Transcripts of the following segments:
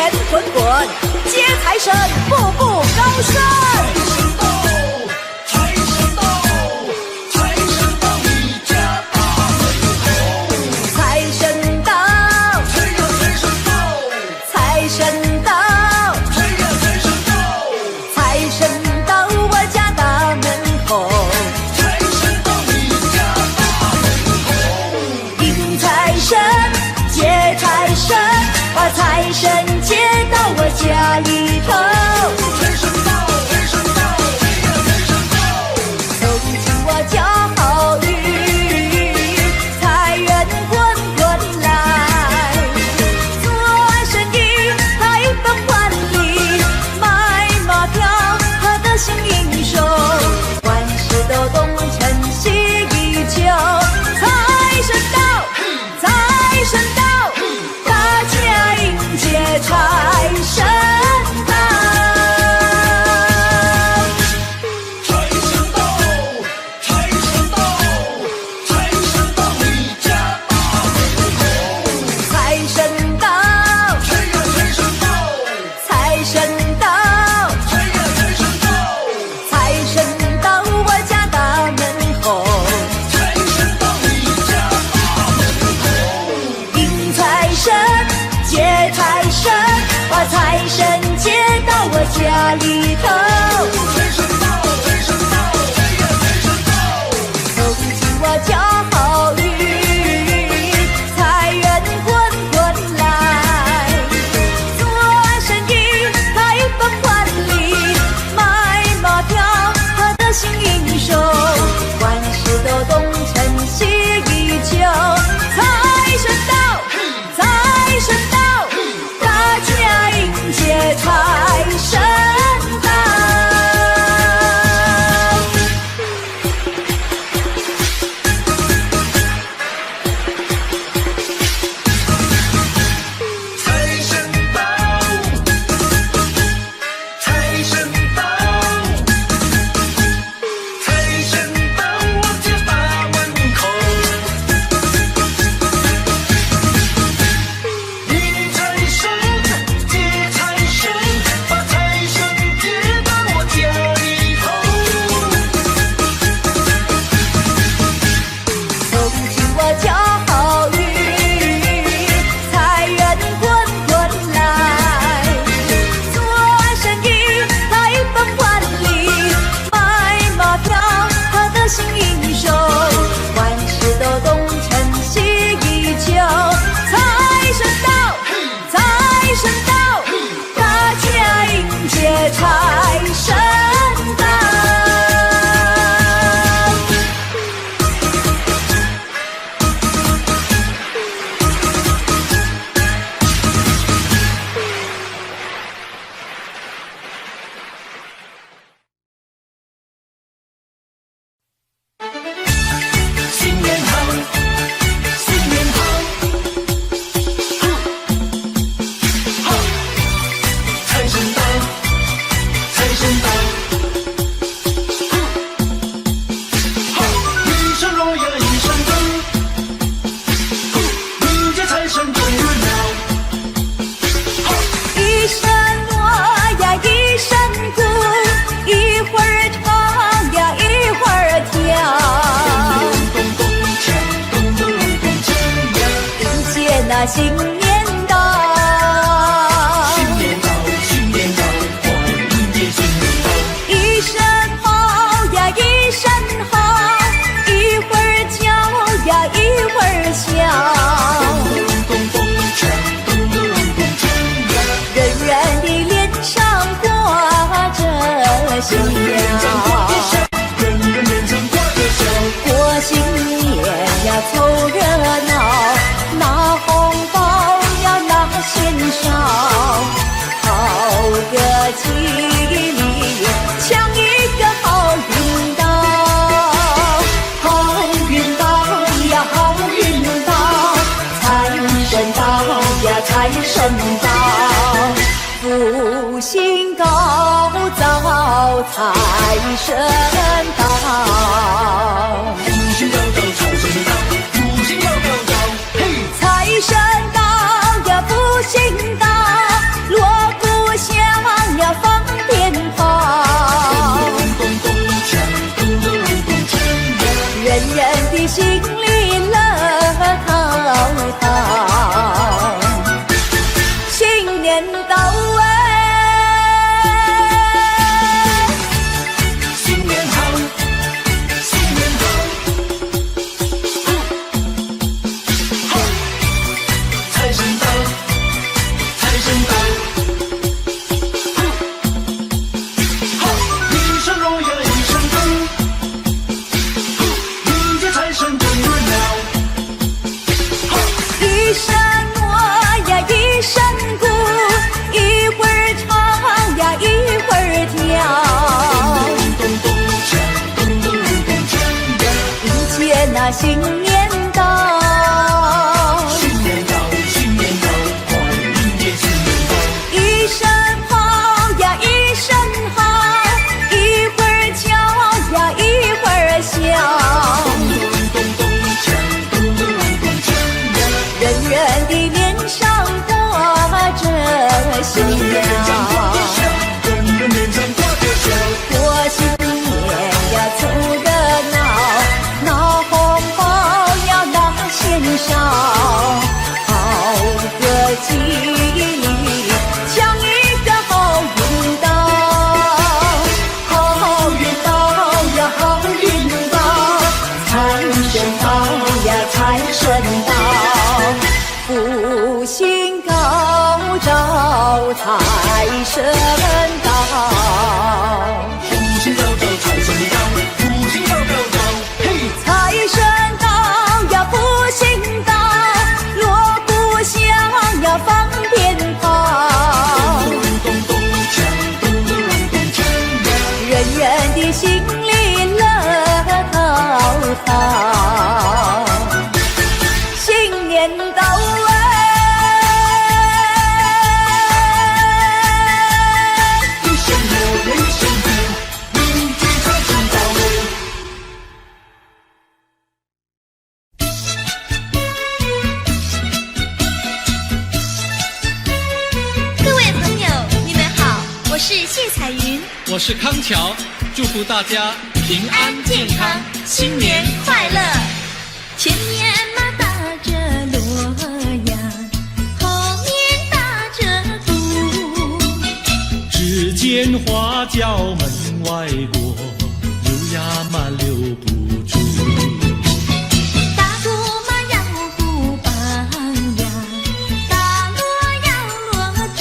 圆滚滚，接财神，步步高升。财神到，财神到你家大门口。财神到，财呀财神到，财神到，财呀财神到，财神到我家大门口。财神到你家大门口。迎财神，接财神，把财神接到我家里头。财神到，财神到，财呀财神到，走进我家好运，财源滚滚来。做生意开奔万里，买马票他得心应手，万事都东成西依旧。财神到，财神到，大家迎接财神到。财神到，财神到，财神到你家大门口。财神到，财呀财神到，财神到，财呀财神到，财神到我家大门口。财神到你家大门口。迎财神，接财神，把财神接到我家里头。财神到，财神到，财呀财神到，走进我家好运，财源滚滚来。做生意开奔万里，买马票他得心应手，万事都东成西依旧。财神到，财神到，大家迎接财神到。财神到，财神到，财神到我家大门口。迎财神，接财神，把财神接到我家里头。走进我家好运，财源滚滚来。做生意开奔万里，买马票他得心应手，万事都东成西依旧。财神到，财神到，大家迎接财神到。新年好，新年好，好，财神到，财神到，好，一声锣呀一声钟，迎接财神真热闹。一声锣呀一声鼓，一会儿唱呀一会儿跳。迎接那新年到，新年到，新年到，欢迎接新年到。一声好呀一声好，一会儿叫呀一会儿笑。人人的脸上挂着笑，人人脸上挂着笑。过新年呀凑热闹，拿红包呀拿钱少，好个吉利，抢一个好运到。好运到呀好运到，财神到呀财神到，福星高照财神到。福星高照财神到，福星高照，嘿，财神到呀福星到，路心里乐陶陶。新年到新年好，新年好，财神到，财神到，一声锣呀一声鼓，迎接财神真热闹。一声锣呀一声鼓，一会儿唱呀一会儿跳，迎接那新年到。新年到，新年到，快迎接新年到。一声好呀一声好，一会儿叫呀一会儿笑，人人的脸上挂着笑，人人脸上挂着笑。过新年呀凑热闹，拿红包要拿钱少，好个吉利，抢一个好运到，好运到呀好运到，财神到呀财神到，福星高照财神到。福星高照，财神到，福星高照，嘿！财神到呀，福星到，锣鼓响呀，放鞭炮，人人的心里乐陶陶。新年到一声锣一声鼓，迎接财神到。各位朋友，你们好，我是谢彩云，我是康桥，祝福大家平安健康，新年快乐。前面嘛打着锣呀，后面打着鼓，只见花轿门外过，溜呀嘛溜不住。打鼓嘛要鼓棒呀，打锣要锣珠，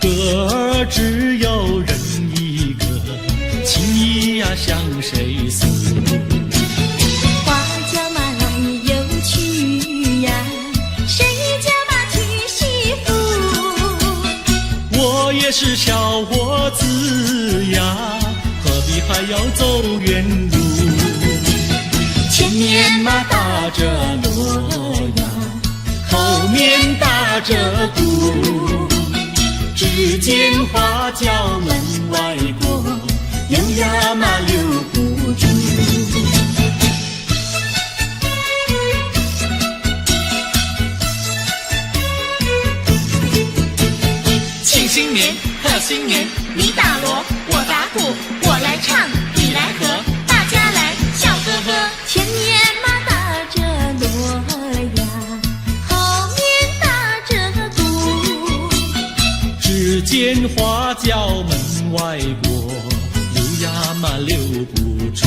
歌儿只有人一个，情谊呀向谁诉？花轿嘛来又去呀，谁家嘛娶媳妇？我也是小伙子呀，何必还要走远路？前面嘛打着锣呀，后面打着鼓，只见花轿门外过，溜呀嘛溜不住。庆新年，贺新年，你打锣，我打鼓，我来唱，你来和，大家来笑呵呵。前面嘛打着锣呀，后面打着鼓，只见花轿门外过，溜呀嘛溜不住。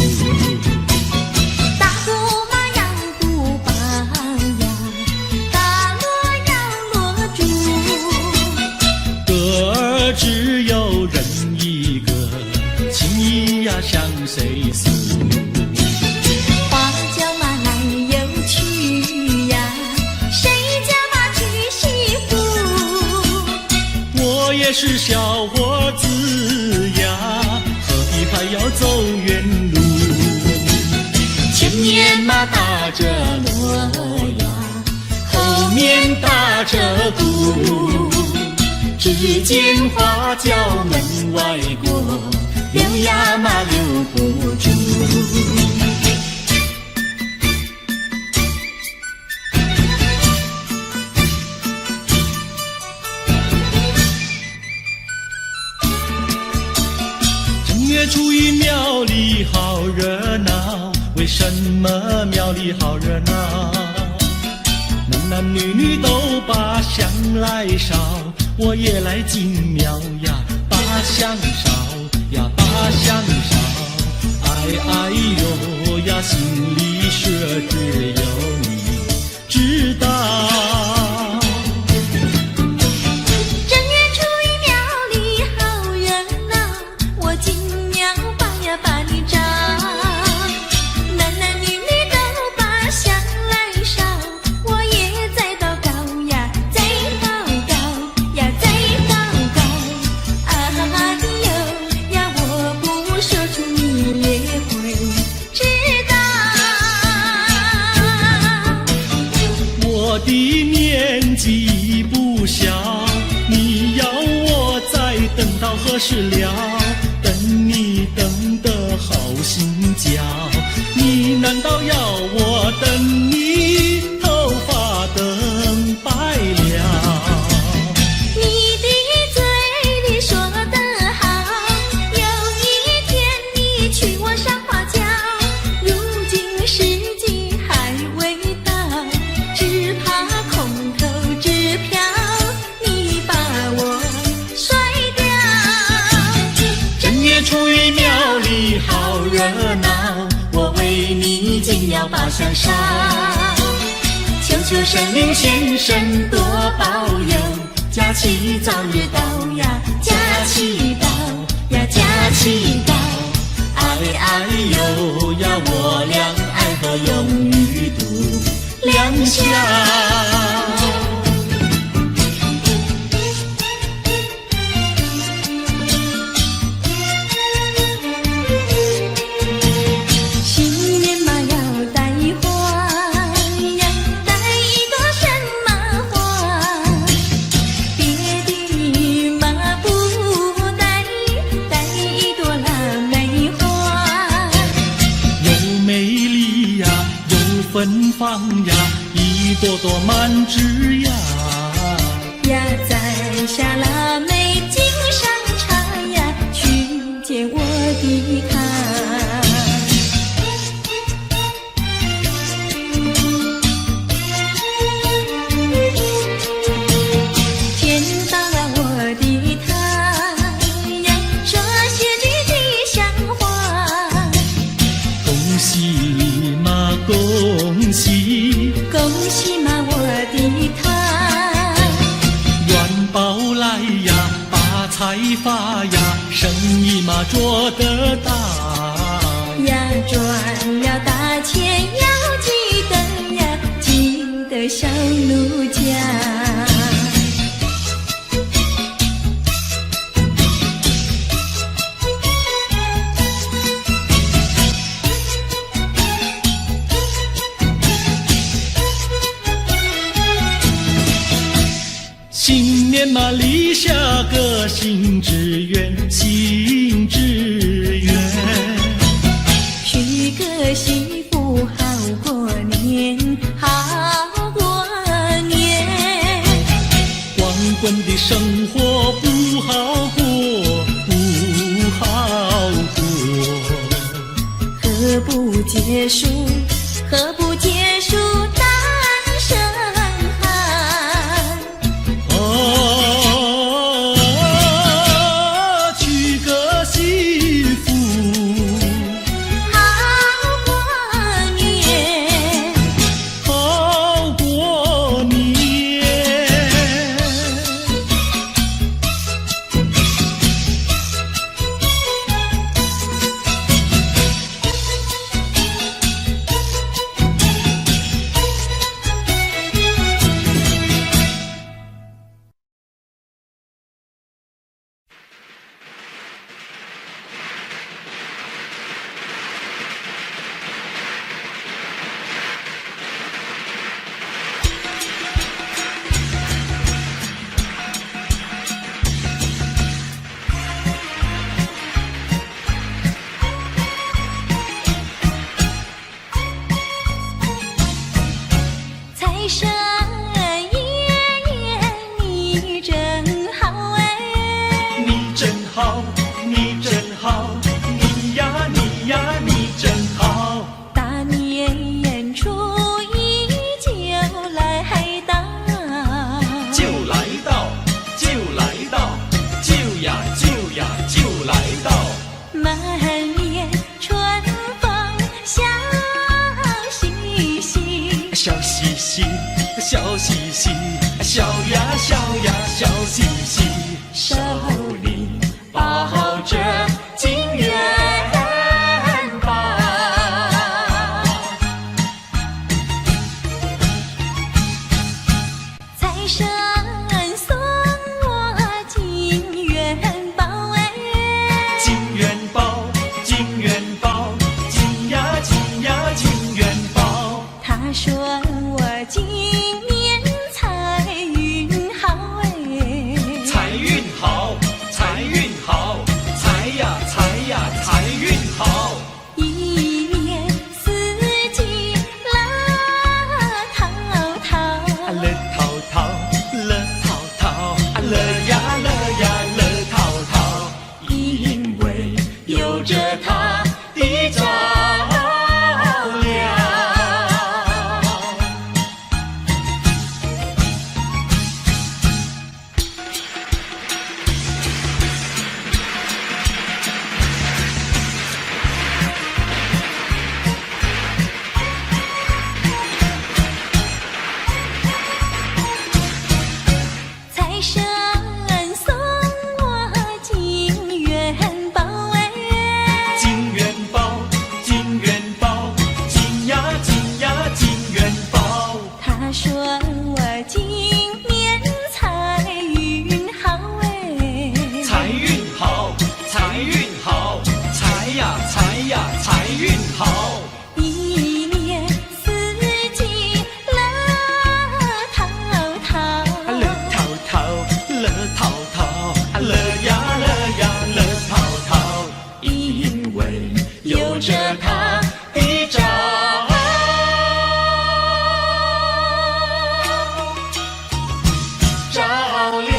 打鼓嘛要鼓棒呀，打锣要锣珠，歌儿只有人一个，情谊呀向谁诉？花轿嘛来又去呀，谁家嘛娶媳妇？我也是小伙子呀，何必还要走远路？前面嘛打着锣呀，后面打着鼓，只见花轿门外过，溜呀嘛溜不住。正月初一庙里好热闹，为什么庙里好热闹？男男女女都把香来烧，我也来进庙呀，把香烧呀，把香烧。哎哎呦呀，心里说只有你知道。正月初一庙里好热闹，我进庙把呀把你找，男男女女都把香来烧，我也在祷告呀，在祷告呀，在祷告。哎呦呀，我不说出你也会知道。我的年纪不小，你要我再等到何时了？等你等得好心焦，你难道要我等你头发等白了？你的嘴里说得好，有一天你娶我上花轿，如今时机还未到，只怕空头支票你把我甩掉。正月初一庙里好热闹，我为你进庙把香烧，求求神灵先生多保佑，假期早日到呀，假期到呀，假期到。哎哎呦呀，我俩爱河永远度良宵。新年嘛要带花呀，带一朵什么花？别的嘛不带，带一朵腊梅花。又美丽呀，又芬芳呀，一朵朵满枝呀。呀，摘下腊梅敬上茶呀，去见我的他。见到了我的他呀，说些句吉祥话，恭喜嘛恭喜，恭喜嘛我的他，元宝来呀，发财发呀，生意嘛做得大。呀赚了大钱要记得呀，记得小奴家。新年嘛立下个新志愿，新志愿。娶个媳妇好过年，好过年。光棍的生活不好过，不好过。何不结束，何不结束单身汉？娶个媳妇好过年，好过年。财呀财运好，一年四季乐淘淘，乐淘淘，乐淘淘，乐呀乐呀乐淘淘，因为有着它的照亮。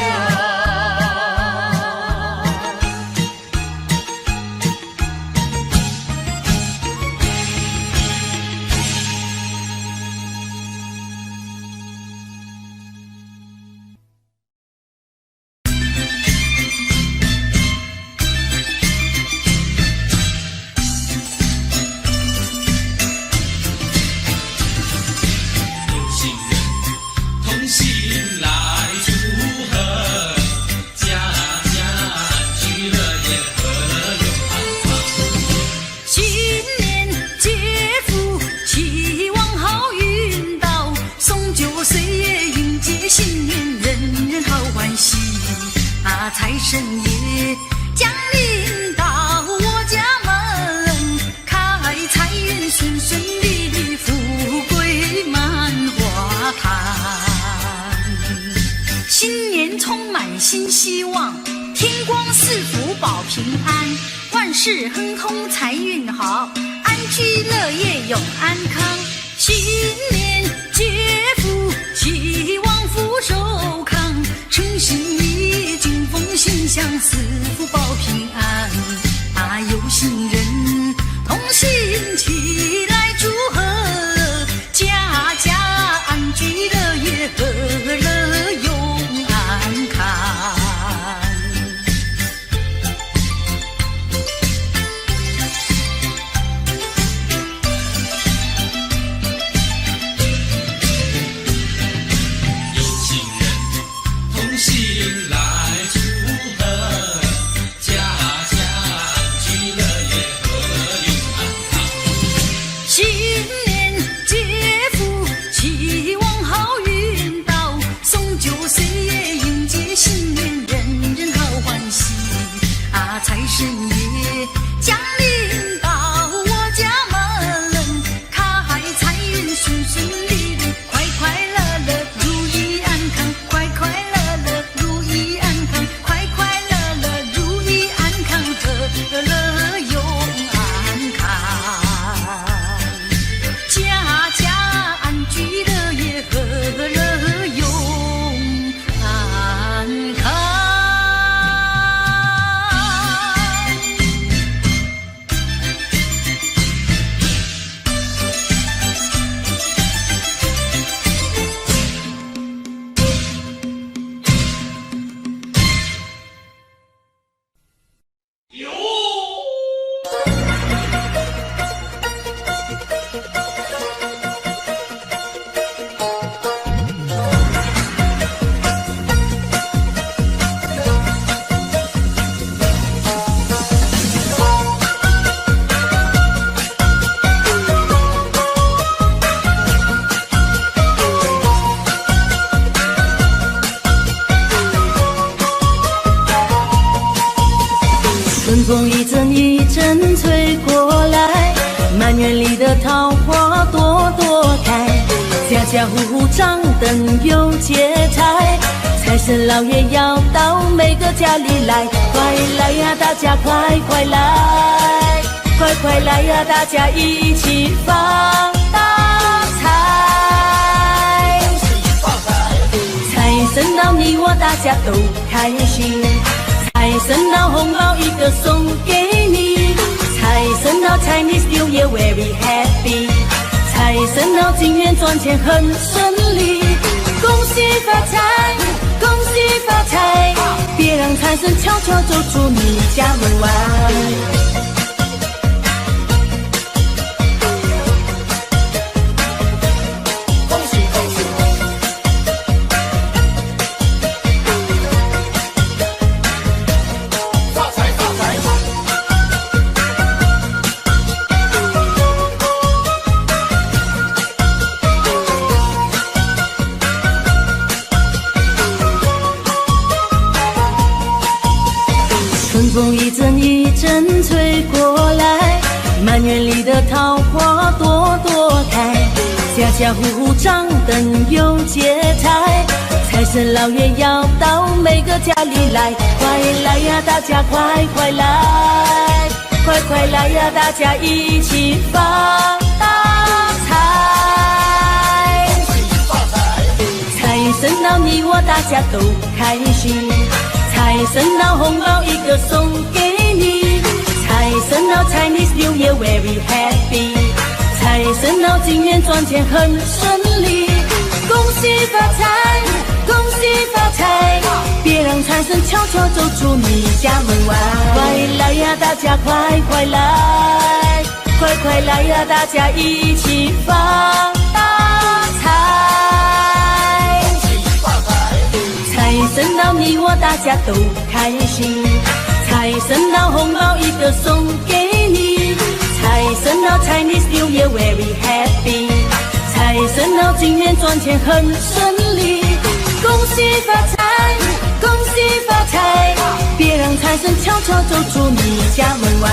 财神爷降临到我家门，开财运顺顺利利，富贵满花坛。新年充满新希望，天光赐福保平安，万事亨通财运好，安居乐业永安康。新年接福，希望福寿康，诚心意敬奉心想，赐福保平安。有心人同心齐来祝贺，家家安居乐业，和乐永安康。财神爷降临到我家门，开财运顺顺利利，快快乐乐如意安康，快快乐乐如意安康，快快乐乐如意安康，和乐永安康。家家安居乐业，和乐永安康。春风一阵一阵吹过来，满园里的桃花朵朵开，家家户户张灯有节彩，财神老爷要到每个家里来，快来呀大家快快来，快快来呀大家一起发大财，财神到你我大家都开心，财神到红包一个送给你，财神到 Chinese New Year very happy， 财神到今年赚钱很顺利，恭喜发财，恭喜发财，别让财神悄悄走出你家门外。春风一阵一阵吹过来，满园里的桃花朵朵开，家家户户张灯有节台，财神老爷要到每个家里来，快来呀，大家快快来，快快来呀，大家一起发大财。财神到你我大家都开心，财神到红包一个送给你，财神到 Chinese New Year very happy， 财神到今年赚钱很顺利，恭喜发财，恭喜发财，别让财神悄悄走出你家门外。快来呀，大家快快来，快快来呀，大家一起发大财。财神到你我大家都开心，财神到红包一个送给你，财神到 Chinese New Year very happy， 财神到今年赚钱很顺利，恭喜发财，恭喜发财，别让财神悄悄走出你家门外。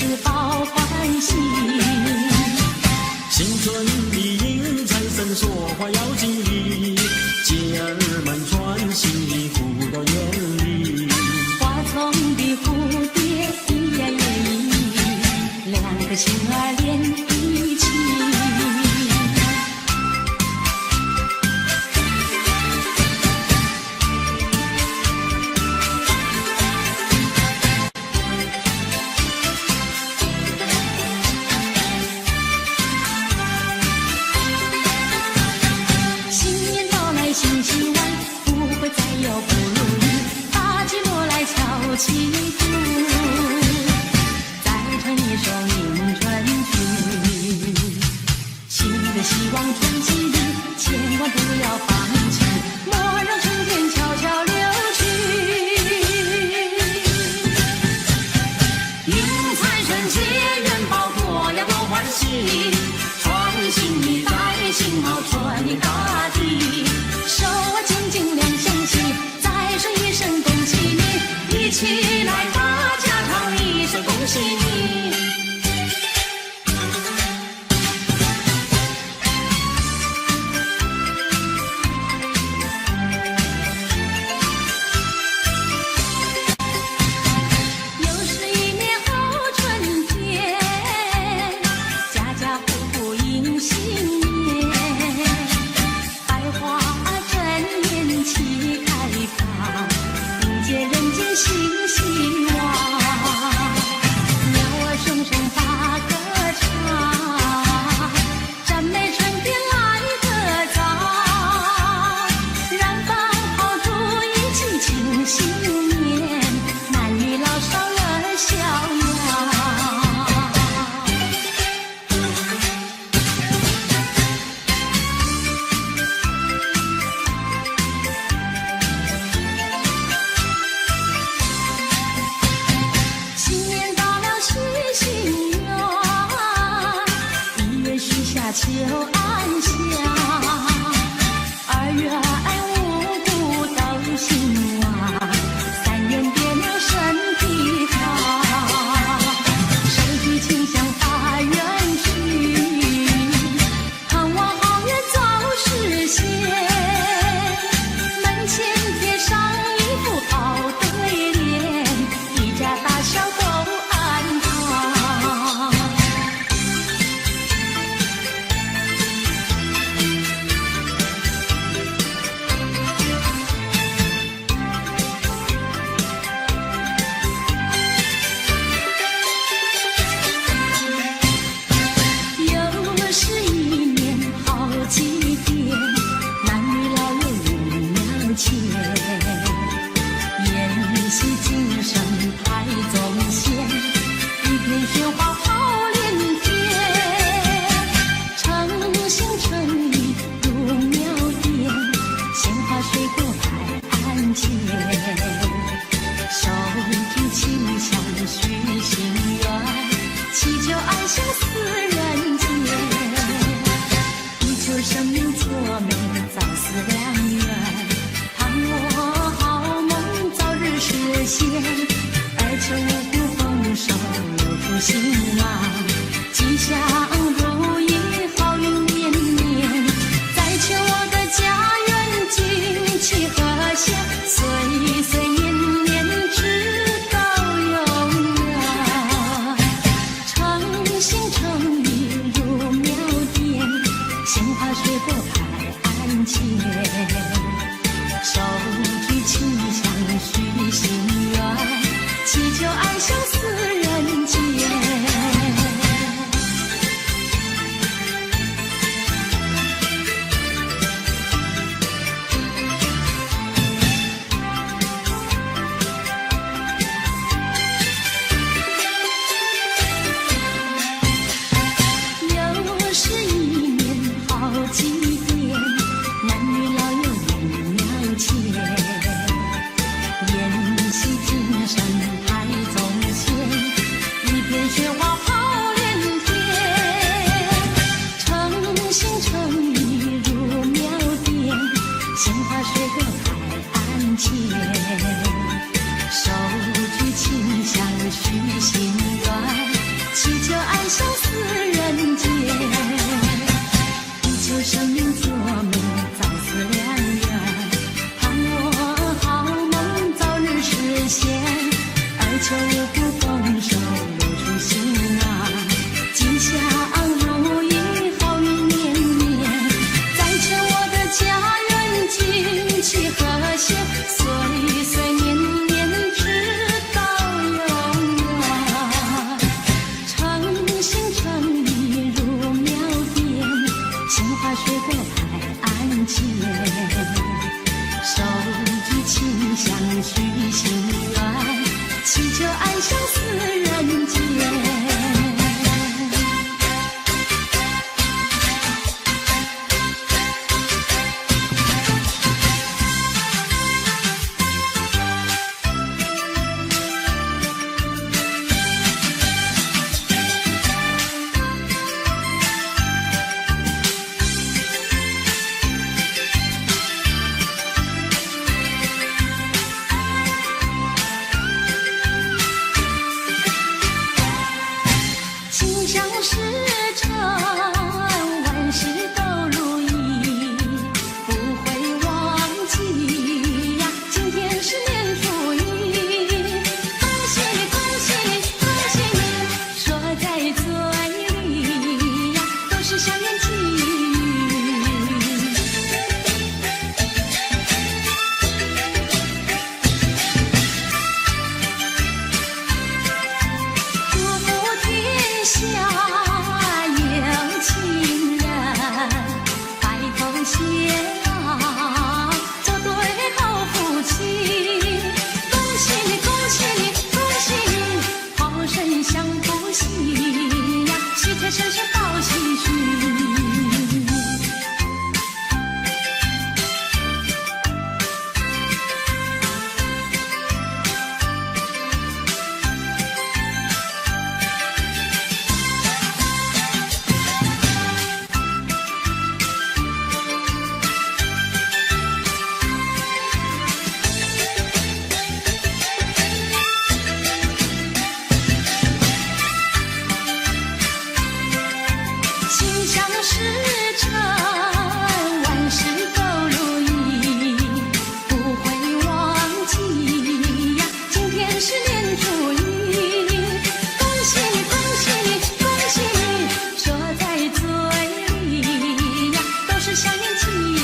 事报欢喜。新春里迎财神，说话要吉利，姐儿们穿新衣服到园里。花丛的蝴蝶一呀也一，两个心儿连一起。新希望不会再有不如意，把寂寞来敲起鼓，再唱一首迎春曲。新的希望春季里，千万不要放弃，莫让春天悄悄流去。迎财神接元宝，多呀多欢喜，穿新衣戴新帽，春迎大地。手啊紧紧两相系，再说一声恭喜你，一起来大家唱一声恭喜你。又是一年好春天，家家户户迎新年，百花齐开放，迎接人间新希望。鸟儿声声把歌唱，赞美春天来得早，燃放炮竹一起庆新年，男女老少乐逍遥。求安详，2月5谷都兴旺，3元别了身体好，手举清香发愿去，盼望好愿早实现，门前贴上一副好对联，一家大小都安康。祈求爱相思人间。相思人间。心想事成，万事都如意，不会忘记呀。今天是年初一，恭喜你，恭喜你，恭喜你，说在嘴里呀，都是祥言吉语。祝福天下有情人，白头偕老，做对好夫妻。恭喜你，恭喜你，恭喜你，好生享福喜呀，喜财神神报喜讯。心想事成，万事都如意，不会忘记呀。今天是年初一，恭喜你，恭喜你，恭喜你，说在嘴里呀，都是祥言吉语。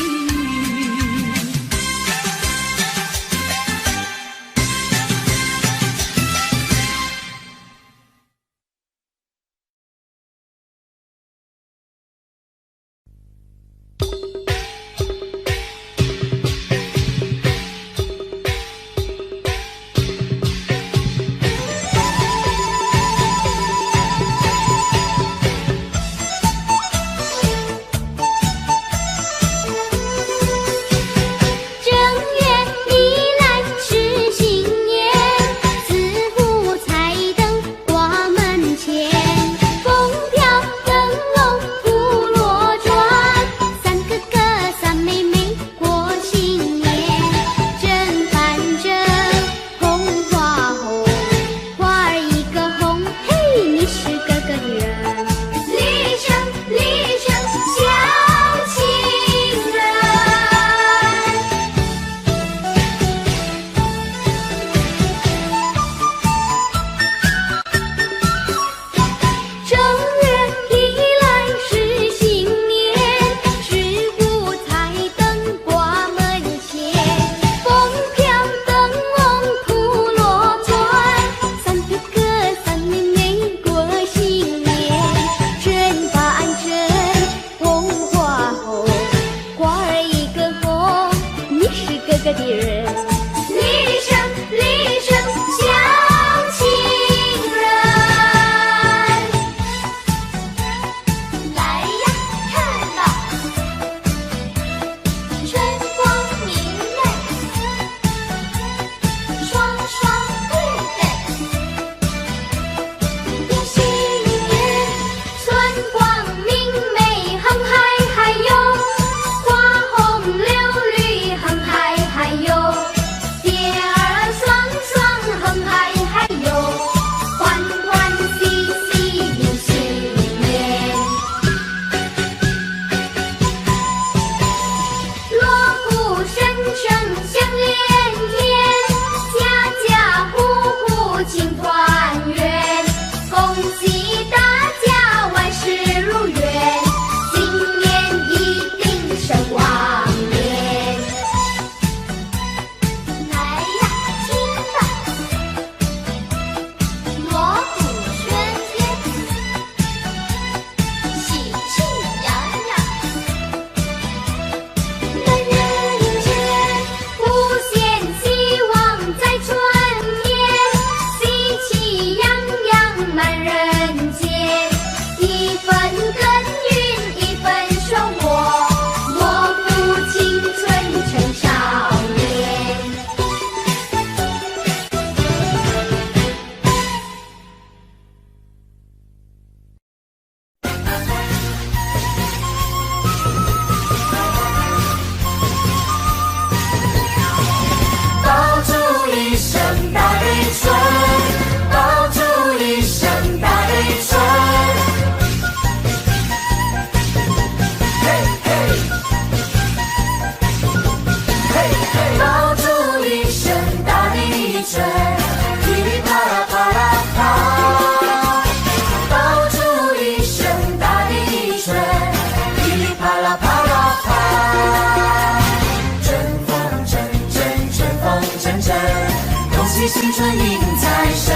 迎财神，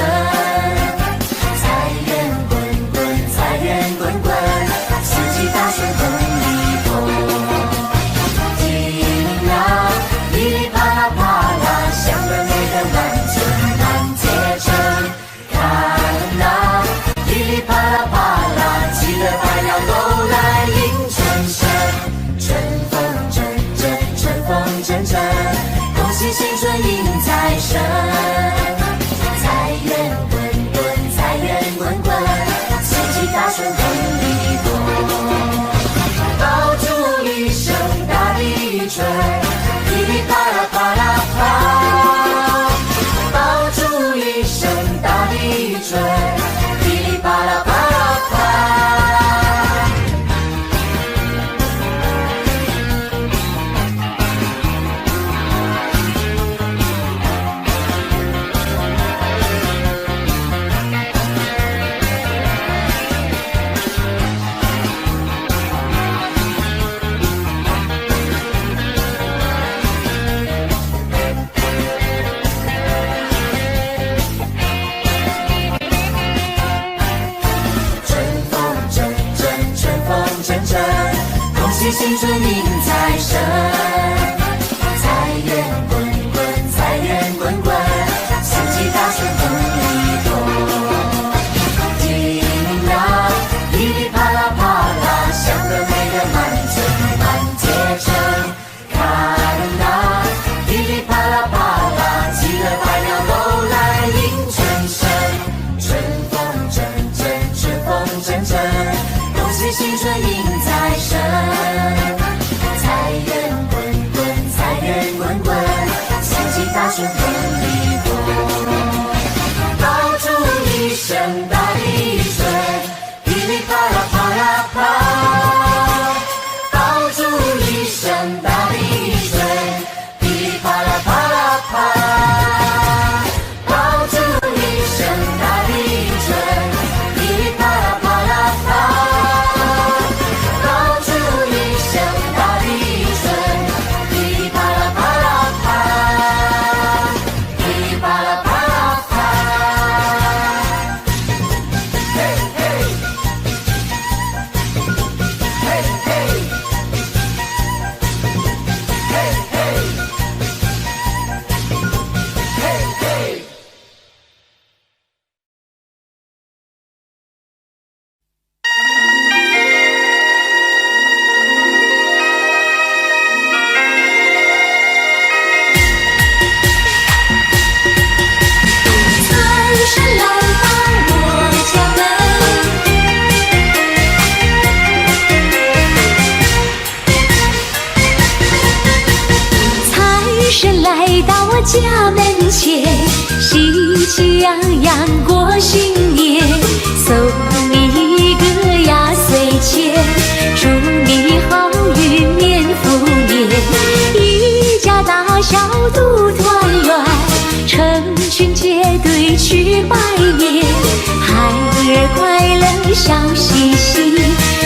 财源滚滚，财源滚滚，四季大顺风里风。叮铃呀，噼里啪啦啪啦，响得每个满村满街城。看呐，噼里啪啦啪啦，鸡的百鸟都来迎春神。春风阵阵，春风阵阵，恭喜新春迎财神。财源滚滚，财源滚滚，四季大顺风里风。爆竹一声大地吹，噼里啪啦啪啦啪。爆竹一声大地吹，噼里啪啦啪啦啪。恭喜新春迎财神，财源滚滚，财源滚滚，四季大顺风里风。叮铃呀，噼里啪啦啪啦，响得每个满村满街城。看呐，噼里啪啦啪啦，鸡的百鸟都来迎春神。春风阵阵，春风阵阵，恭喜新春迎财神。财源滚滚，财源滚滚，四季大顺风里风。爆竹一声大地吹，噼里啪啦啪啦啪。爆竹一声大地吹，噼里啪啦啪啦啪。爆竹一声大地吹，噼里啪啦啪啦啪。爆竹一声大地吹，噼里啪啦啪啦啪，噼里啪啦啪啦啪。嘿嘿，嘿嘿，嘿嘿，嘿嘿。财神来到我家门，财神来到我家门前，喜气洋洋过新年，送你一个压岁钱，祝你好运年复年，一家大小都团圆，成群结队去拜年，孩儿快乐笑嘻嘻，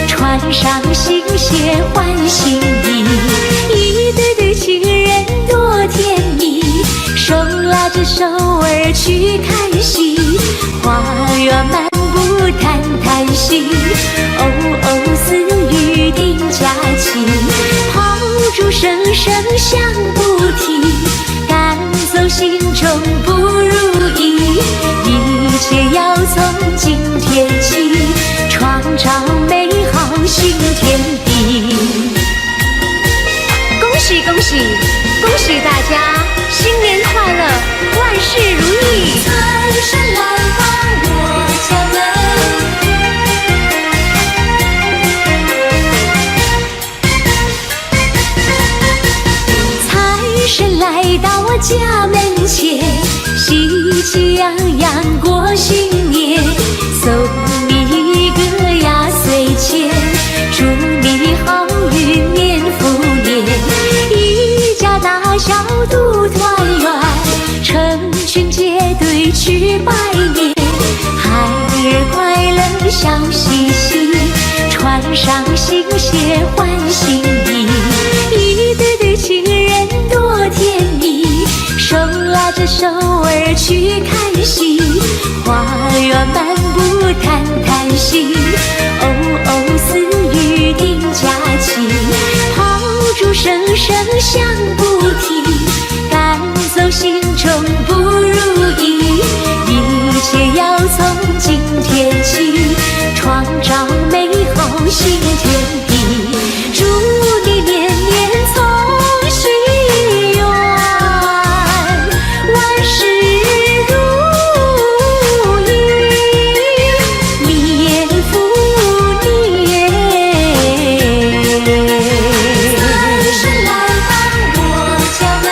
穿上新鞋换新衣，一对对情人多甜蜜，手拉着手儿去看戏，花园漫步谈谈心，哦哦私语定佳期，炮竹声声响不停，赶走心中不如意，一切要从今天起，创造美好新天地。恭喜恭喜恭喜大家，新年快乐，万事如意！财神来到我家门，财神来到我家门前，喜气洋洋过新年，送你一个压岁钱，祝你好运年复年，一家大小都团圆，成群结队去拜年，孩儿快乐笑嘻嘻，穿上新鞋换新衣，一对对情人多甜蜜，手拉着手儿去看响不停，赶走心中不如意，一切要从今天起，创造美好新天地，祝你年年从心愿，万事如意，年复年。财神来帮我敲门。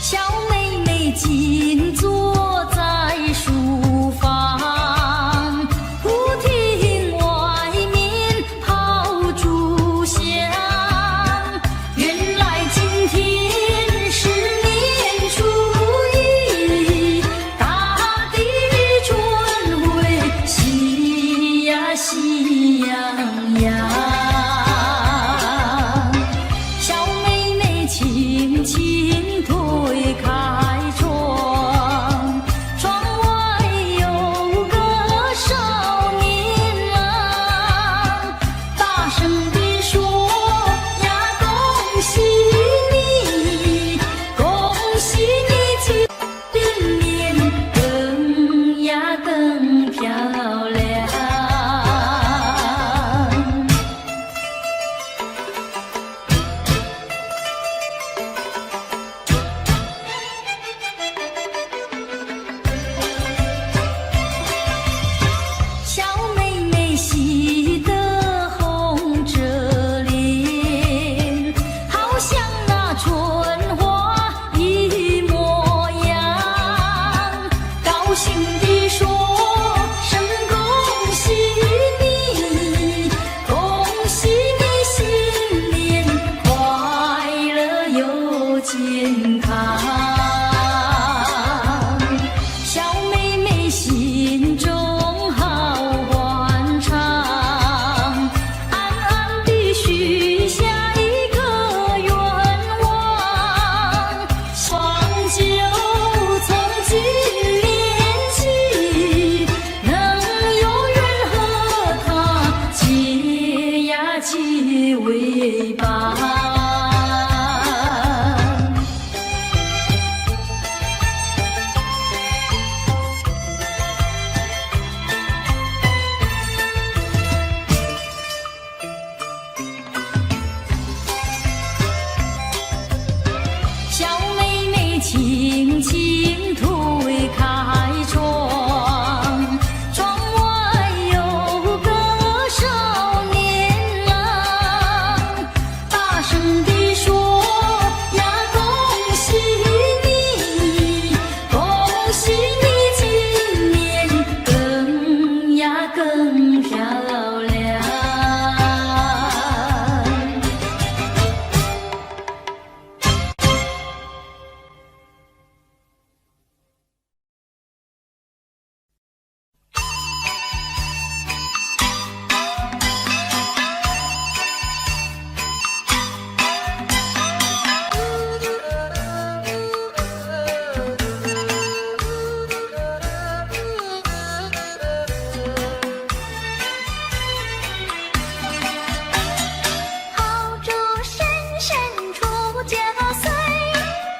小妹妹静坐在书房，忽听外面炮竹响。原来今天是年初一，大地春回喜呀喜洋洋。小妹妹轻轻推开窗，窗外有个少年郎，大声地说呀，恭喜你，恭喜你，今年更呀更漂亮。小妹妹喜得红着脸，好像那春花一模样，高兴地说声恭喜你，恭喜你新年快乐又健康。小妹妹心中好欢畅，暗暗地许下一个愿望，双就从今年起，能永远和他结呀结为伴。小妹妹轻轻推开窗，窗外有个少年郎，大声地说呀，恭喜你，恭喜你，今年更呀更漂亮。好祝深深出家岁，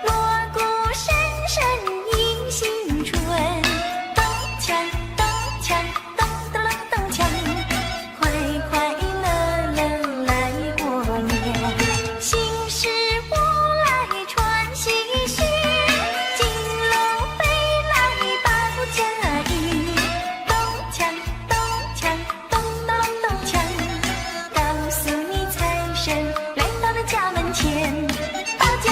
锣鼓声声迎新春。咚锵咚锵咚咚咚锵，快快乐乐来过年，新事物来传喜讯，金龙飞来报佳音。咚锵咚锵咚咚咚锵，告诉你财神来到了家门前，大家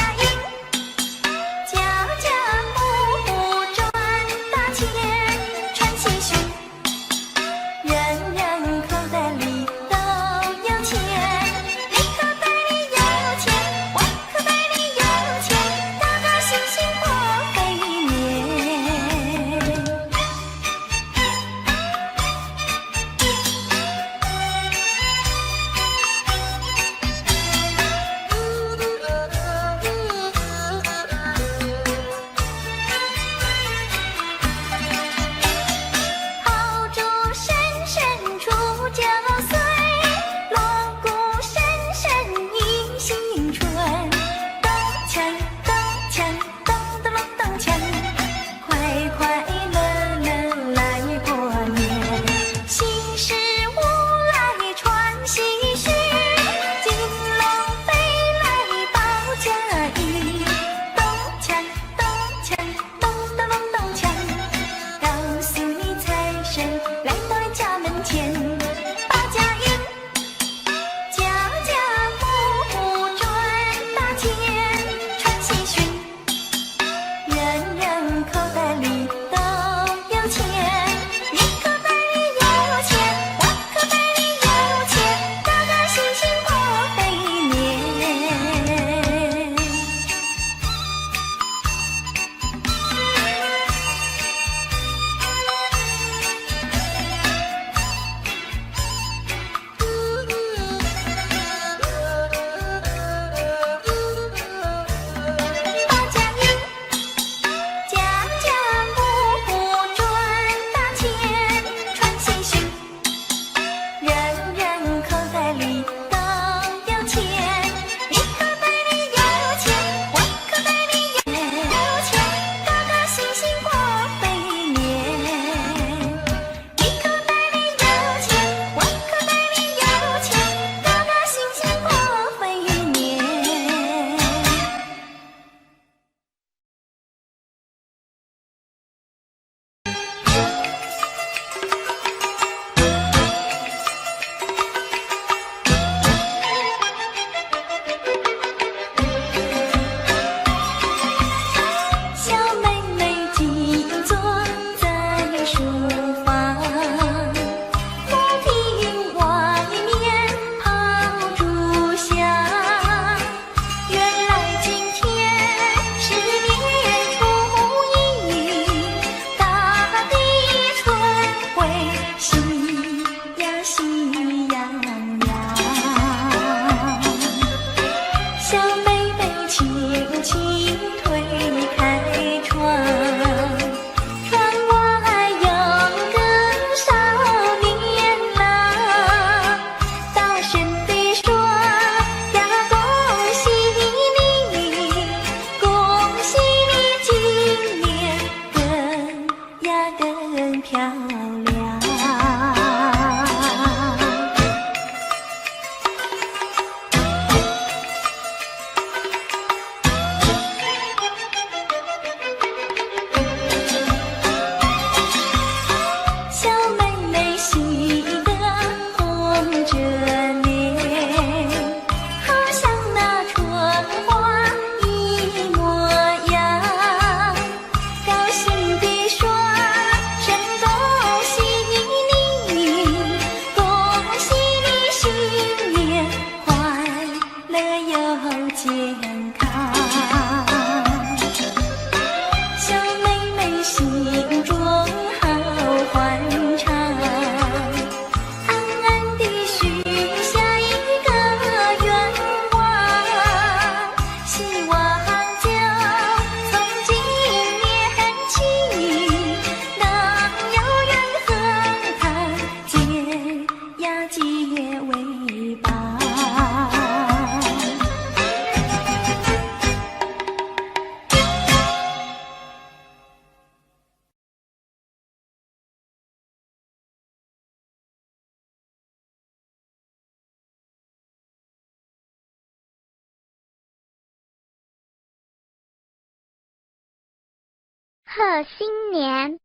贺新年。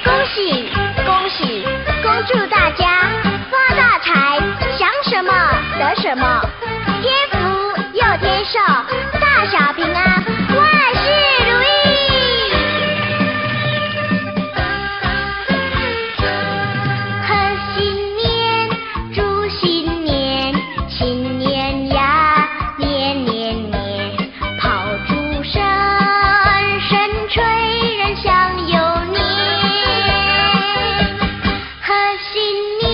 恭喜恭喜，恭祝大家发大财，想什么得什么，天福又天寿，大小平安，万事如意。贺新年，祝新年，新年呀，年年年，炮竹声声吹，人享有年。贺新年，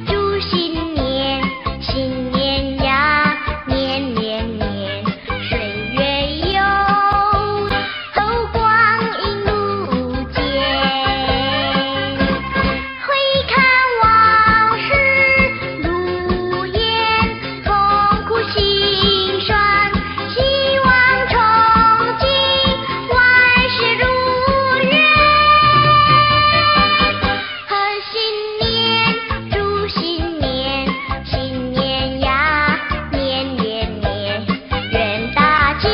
祝新年，新年呀，年年年，岁月悠，透光阴如箭。回看往事如烟，痛苦心酸，希望憧憬，万事如愿。贺新年，祝新年，新年呀，年年年，愿大家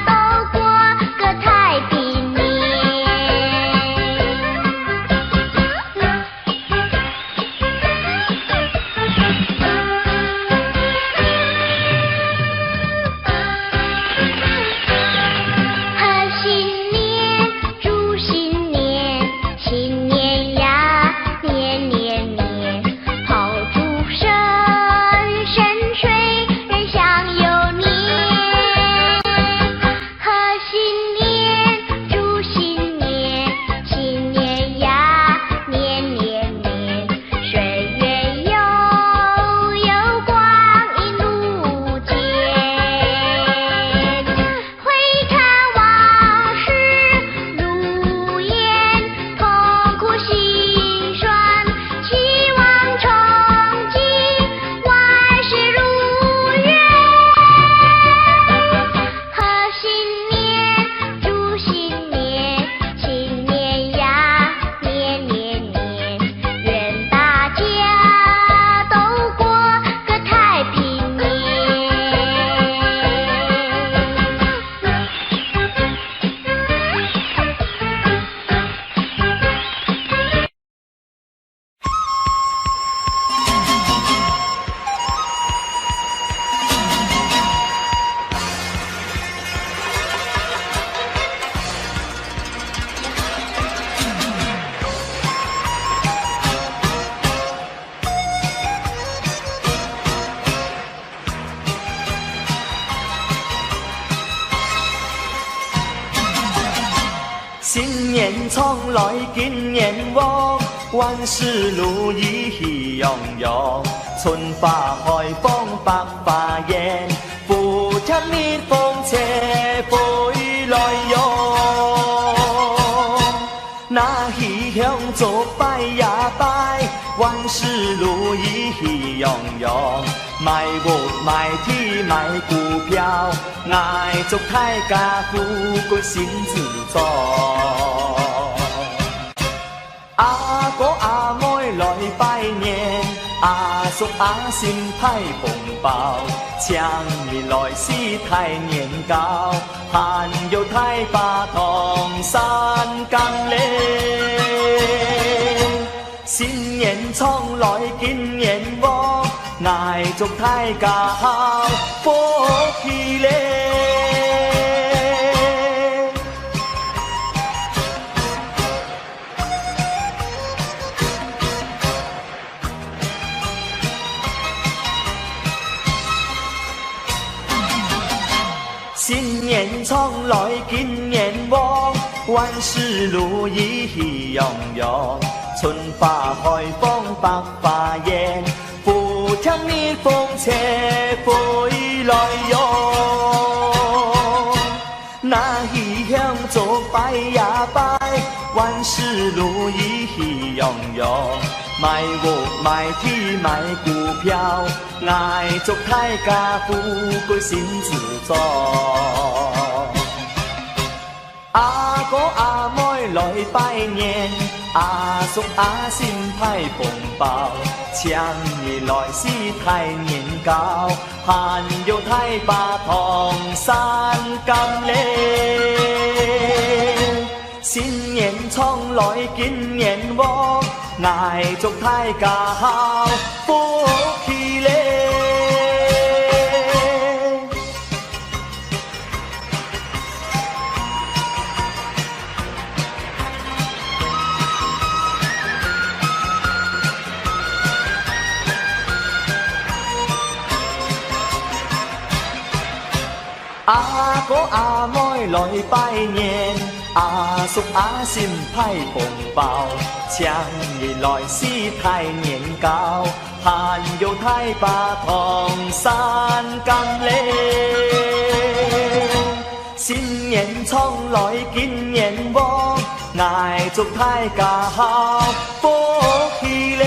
都过个太平年。贺新年，祝新年，新年呀，年年年，炮竹声声吹，人享有年。贺新年，祝新年，新年呀，年年年，岁月悠悠，光阴如箭。回看往事如烟，痛苦心酸，希望憧憬，万事如愿。贺新年，祝新年，新年呀，年年年，愿大家都过个太平年。新年从来金年旺，万事如意喜洋洋，春花开放百花艳，福田蜜蜂车飞来哟。那喜香做拜呀拜，万事如意喜洋洋，买屋买地买股票，爱祝大家富贵心自在。阿哥阿妹来拜年，阿叔阿婶派红包，抢你来是太年糕，盼有太把同山岗嘞。新年从来金年旺，爱祝大家好福气嘞。新年从来金年旺，万事如意喜洋洋，春花开放百花艳，福田蜜蜂车飞来哟。那喜香做拜呀拜，万事如意喜洋洋，买屋买地买股票，爱祝大家富贵心自在。阿哥阿妹拜年，阿叔阿婶派红包，抢你来是太年糕，还有太把同山金嘞。新年冲来金年旺，挨祝大家好福气嘞。阿哥阿妹来拜年，阿叔阿婶派红包，抢你来是太年糕，还有太把同山金嘞。新年冲来金年旺，挨祝大家好福气嘞。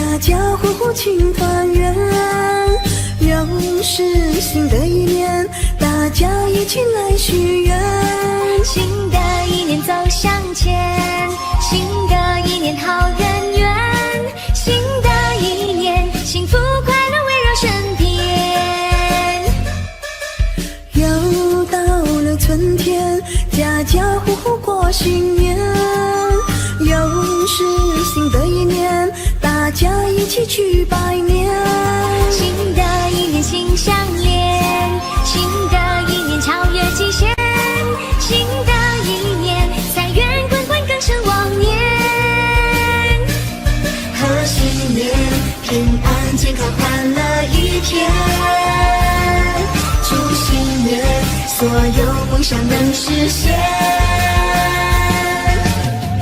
家家户户庆团圆。又是新的一年，大家一起来许愿。新的一年走向前，新的一年好人缘，新的一年幸福快乐围绕身边。又到了春天，家家户户过新年。又是新的一年，大家一起去拜年。新的一年心相连，新的一年超越极限，新的一年财源滚滚更胜往年。贺新年，平安健康欢乐一天。祝新年，所有梦想能实现。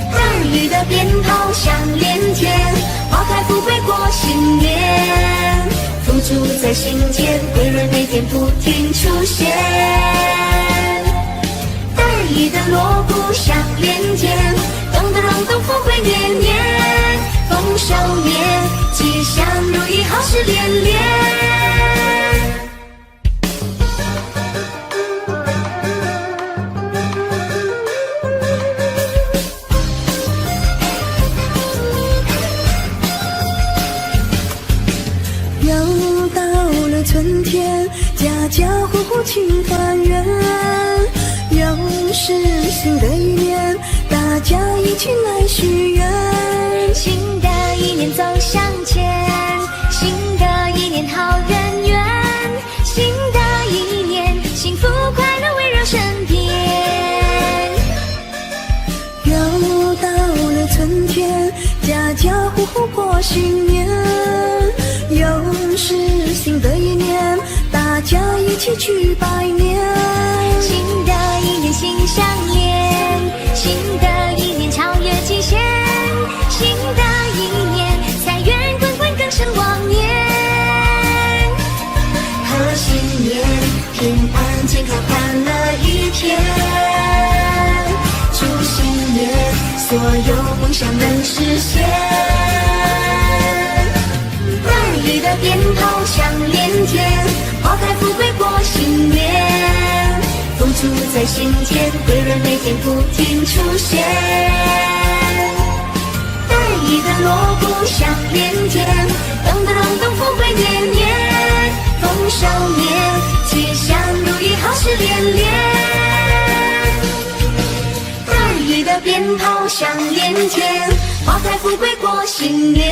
儿女的鞭炮响连天，花开富贵过新年。福珠在心间，贵人每天不停出现。得意的锣鼓响连天，咚咚咚咚，富贵年年，丰收年，吉祥如意，好事连连。又到了春天，家家户户庆团圆。又是新的一年，大家一起来许愿。新的一年走向前，新的一年好人缘，新的一年幸福快乐围绕身边。又到了春天，家家户户过新年。又是新的一年，大家一起去拜年。新的一年心相连，新的一年超越极限，新的一年财源滚滚更胜往年。贺新年，平安健康欢乐一天。祝新年，所有梦想能实现。儿女的鞭炮响连天，花开富贵过新年。福珠在心间，贵人每天不停出现。得意的锣鼓响连天，咚咚咚咚，富贵年年，丰收年，吉祥如意，好事连连。得意的鞭炮响连天，花开富贵过新年。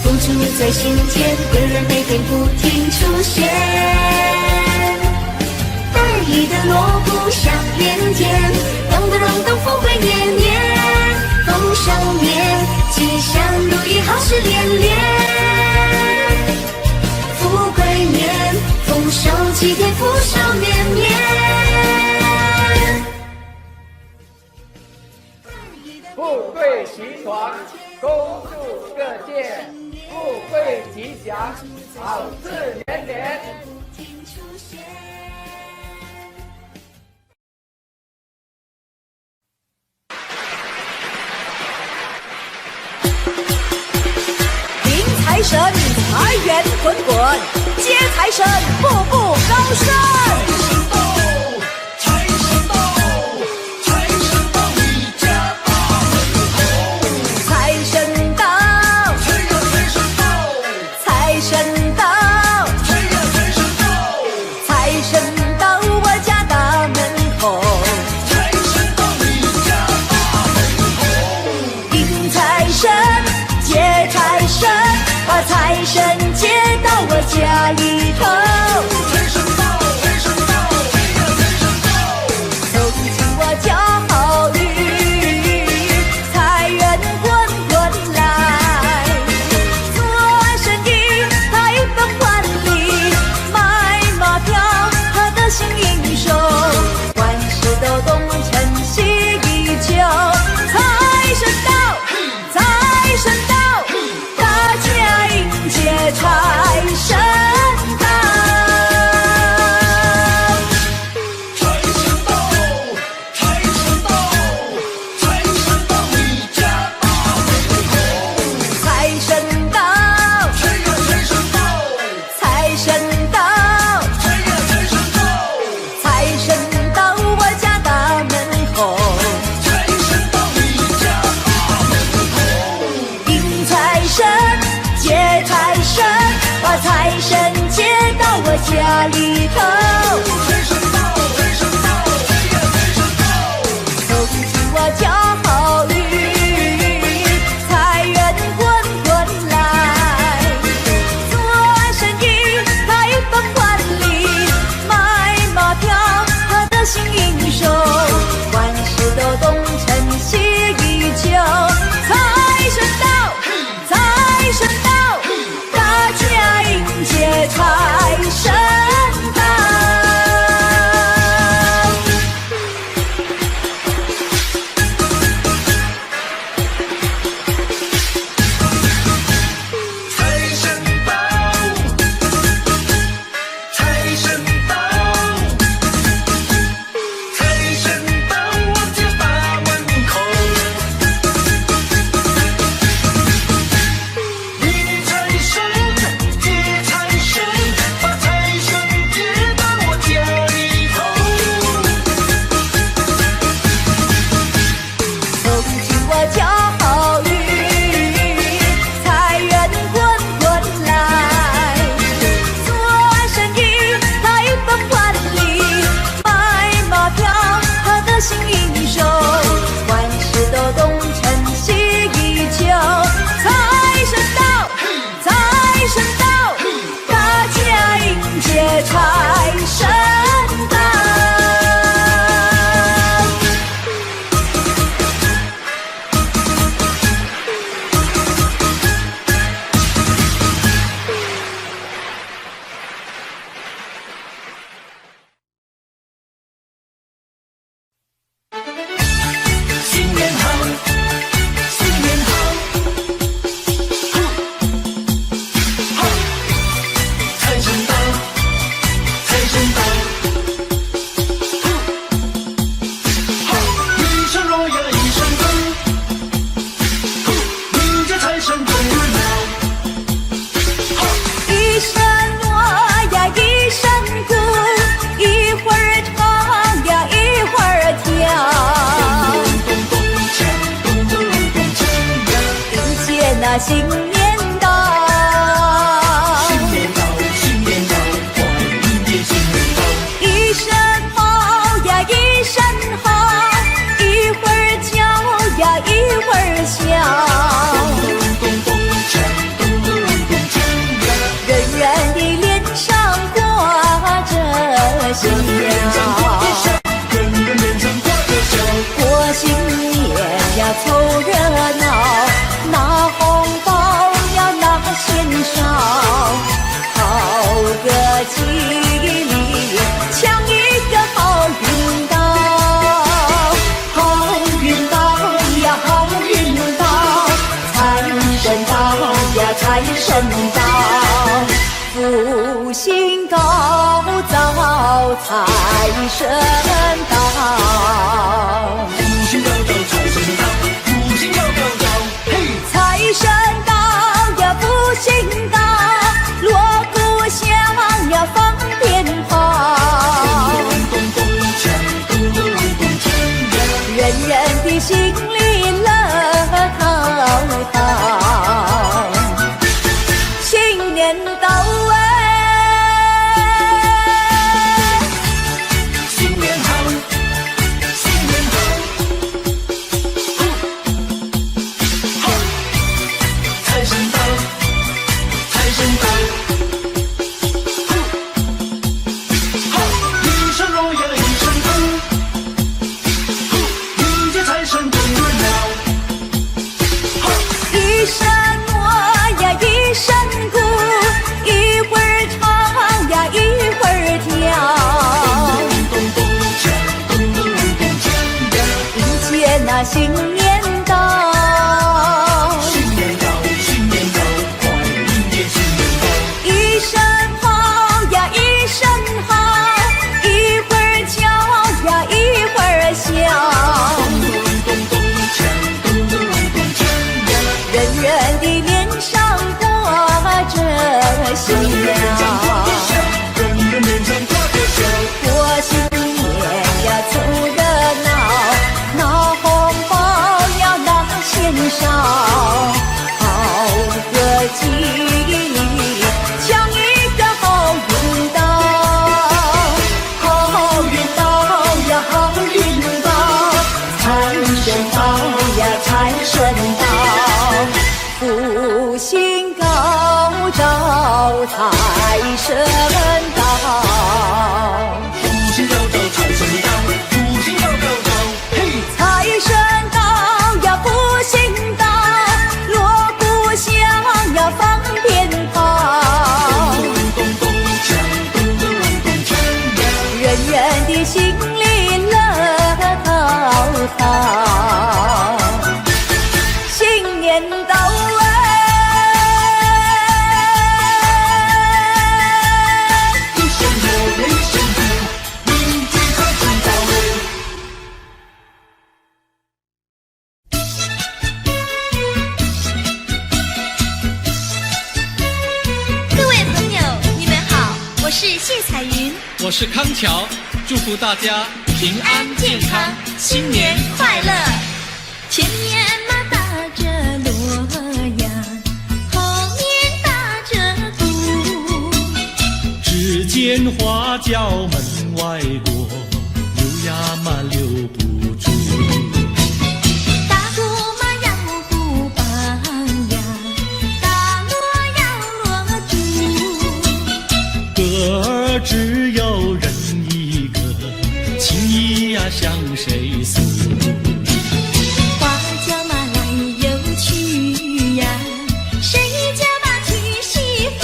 福珠在心间，贵人每天不停出现。得意的锣鼓响连天，咚咚咚咚，富贵年年，丰收年，吉祥如意，好事连连。富贵年，丰收齐天，福寿绵绵。富贵齐传，恭祝各界富贵吉祥，好事连连。迎财神，财源滚滚；接财神，步步高升。财神接到我家里头，财神到，财神到，财神到，走进我家好运，财源滚滚来。做生意开放万里，买马票他得心应手，万事都东成西依旧。财神到，财神到。财把财神接到我家里头。财神到，财神到，哎呀，财神到！恭喜我家好运，财源滚滚来。做生意开放万里，买马票得心应手，万事都东成西依旧。财神到，财神到，大家迎接财神到。财神到，财神到，财神到我家大门口。迎财神，接财神，把财神接到我家里头。恭喜我家好运，财源滚滚来。做生意开放万里，买马票得心应手，万事都东成西依旧。财神到，财神到，大家迎接财神到。新年好，新年好，财神到，财神到，一声锣呀一声鼓，迎接财神滚热闹。一声锣呀一声鼓，一会儿唱呀一会儿跳，迎接那新年到。新年到，新年到，快迎接新年到。一声好呀一声好，一会儿叫呀一会儿笑，人人的脸上挂着笑。人人脸上挂着笑。过新年呀凑热闹，拿红包呀拿钱少，好个吉利，抢一个好运到。好运到呀好运到，财神到呀财神到，福星高照财神到。福星高照，财神到，福星高照，嘿！财神到呀福星到，锣鼓响呀放鞭炮，人人的心里乐陶陶。新年到哎，新年好，新年好，财神到，财神到，一声锣呀一声鼓，迎接财神滚热闹。一声锣呀一声鼓，一会儿唱呀一会儿跳，迎接那新年到。新年到，新年到，快迎接新年到。一声好呀一声好，一会儿叫呀一会儿笑，人人的脸上挂着笑。人人脸上挂着笑。过新年呀凑热闹，拿红包呀拿钱少，好个吉利，抢招财神到。福星高照，财神到，福星高照，嘿！财神到呀，福星到，锣鼓响呀，放鞭炮，咚咚咚锵，咚咚咚锵呀！人人的心里乐陶陶。新年到一声哟，一声呼，迎接财神到嘞！各位朋友，你们好，我是谢彩云。我是康桥，祝福大家平安健康，新年快乐！前面马打着锣呀，后面打着鼓，只见花轿门外过，溜呀嘛溜不住。打鼓嘛要鼓棒呀，打锣要锣珠。歌儿只有人一个，情意呀向谁诉？花轿嘛来又去呀，谁家嘛娶媳妇？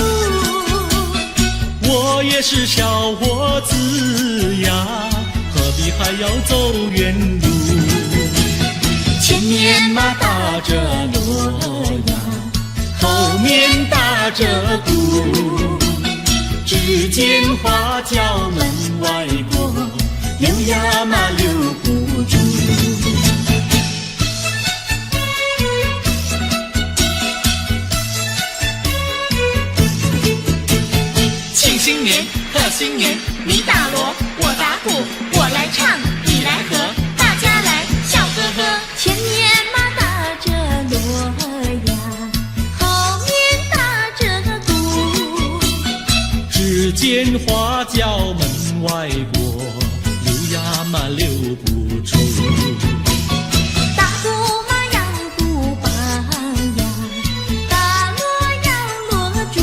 我也是小伙子呀，何必还要走远路？前面嘛打着锣呀，后面打着鼓，只见花轿门外过，溜呀嘛溜不住。庆新年，贺新年，你打锣，我打鼓，我来唱，你来和，大家来笑呵呵。前面嘛打着锣呀，后面打着鼓，只见花轿门外过，溜呀嘛溜不住。打鼓嘛要鼓棒呀，打锣要锣珠。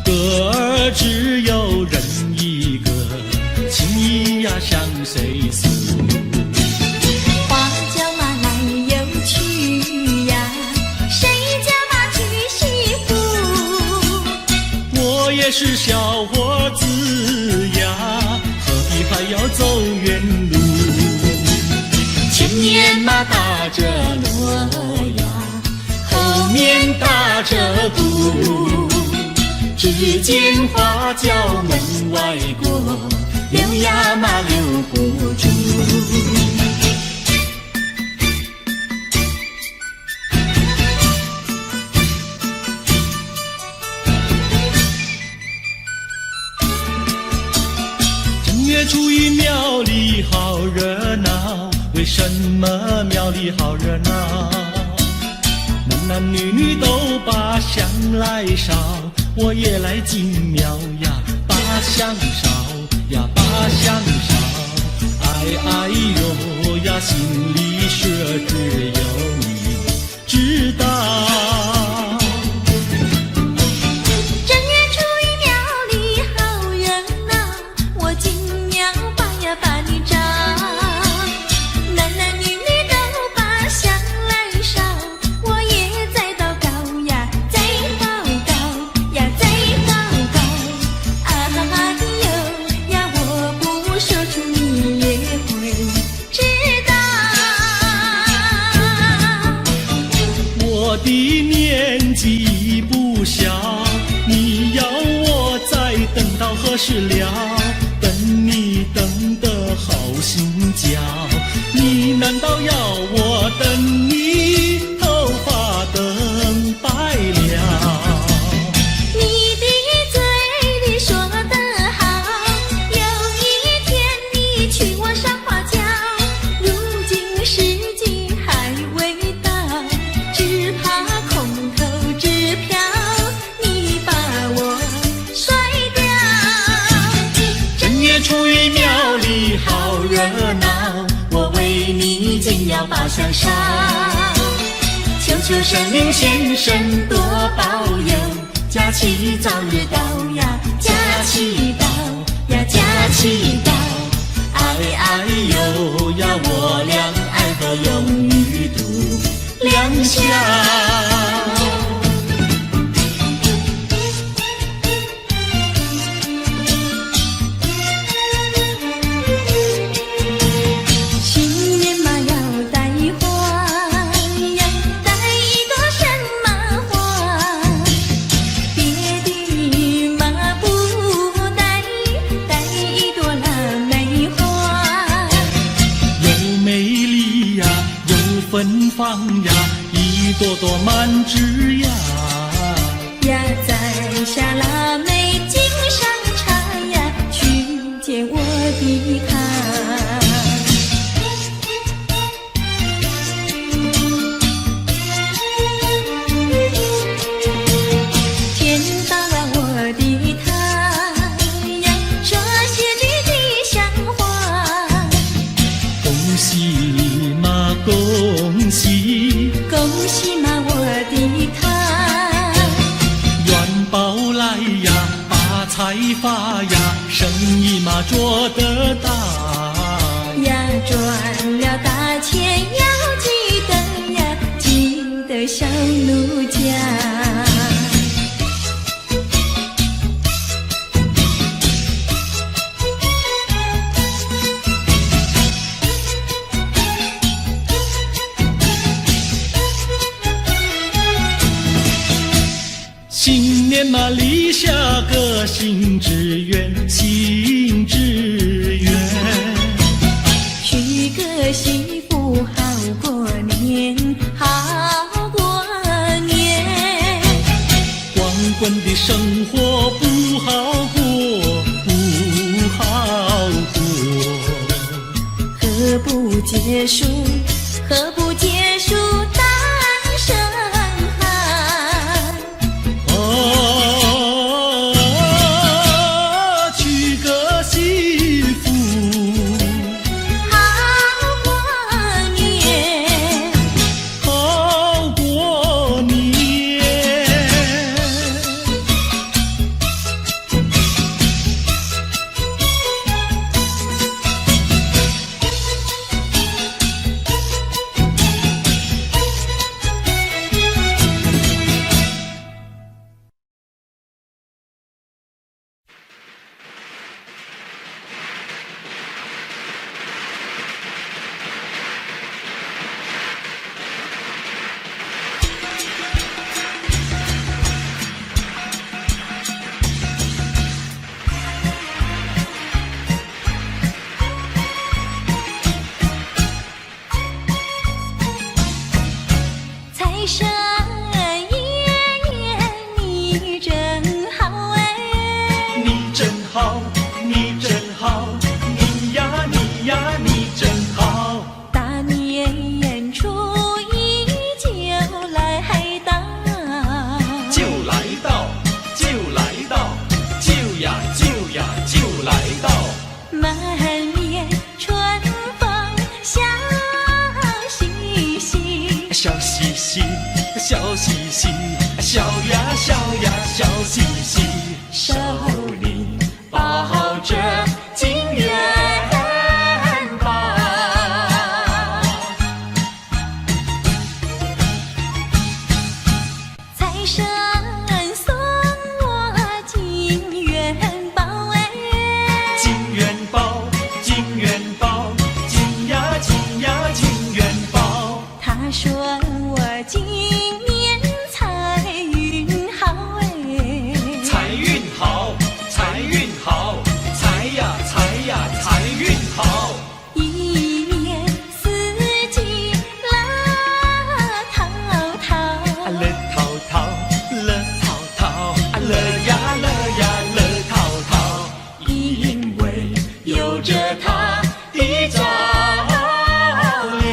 歌儿只有人一个，情意呀向谁诉？花轿嘛来又去呀，谁家嘛娶媳妇？我也是小伙子呀，何必还要走远路？前面嘛打着锣呀，后面打着鼓，只见花轿门外过，溜呀嘛溜不住。正月初一庙里好热闹，为什么庙里好热闹？男男女女都把香来烧，我也来进庙呀，把香烧呀，把香烧。哎哎呦呀，心里说只有你知道。正月初一庙里好热闹，我进庙把呀把你找，男男女女都把香来烧，我也在祷告呀，在祷告呀，在祷告。啊呦呀，我不说出你也会知道。我的年纪不小，你要我再等到何时了？等你等得好心焦，你难道要我等你头发等白了？你的嘴里说得好，有一天你娶我上花轿，如今时机还未到，只怕空头支票你把我甩掉。正月初一庙里好热闹，我为你紧要把香烧，求求神灵先生多保佑。喜早日到呀，假期到呀，假期到，哎哎呦呀，我俩爱河永远度良宵。新年嘛要带花呀，带一朵什么花？别的嘛不带，带一朵腊梅花。又美丽呀，又芬芳呀，一朵朵满枝呀。呀，摘下腊梅敬上茶呀，去见我的他。见到了我的他呀，说些句吉祥话。恭喜嘛，恭喜，恭喜嘛我的他，元宝来呀，发财发呀，生意嘛做得大。呀赚了大钱要记得呀，记得小奴家。新年嘛立下个新志愿，新志愿。娶个媳妇好过年，好过年。光棍的生活不好过，不好过。何不结束，何不结束单身汉？娶个媳妇，好过年，好过年。财神爷爷你真好哎，你真好，你真好，你呀你呀你真好。大年初一就来到，就来到，就来到，就呀就呀就来到。满面春风笑嘻嘻，笑嘻嘻，笑嘻嘻，笑呀笑呀笑嘻嘻，手里抱着金元宝。财神送我金元宝哎，金元宝，金元宝，金呀金呀金元宝。他说我今年财运好哎，财运好，财运好，财呀财呀财运好。一年四季乐淘淘，乐淘淘，乐淘淘，乐呀乐呀乐淘淘，因为有着它的照亮。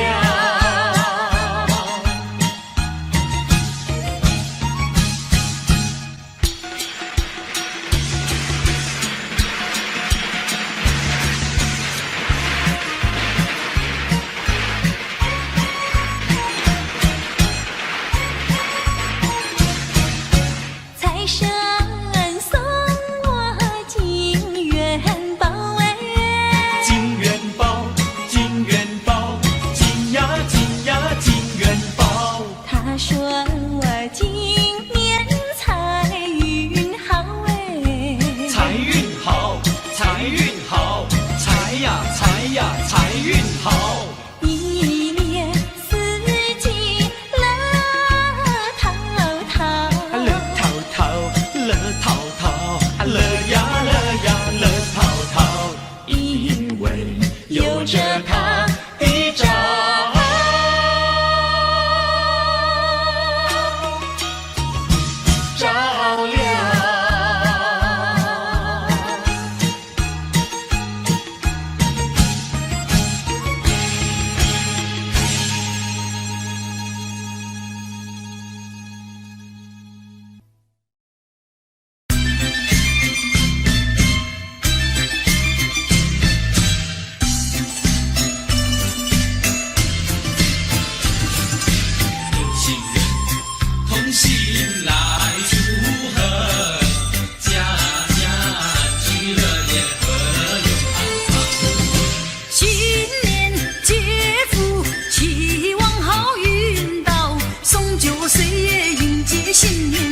财神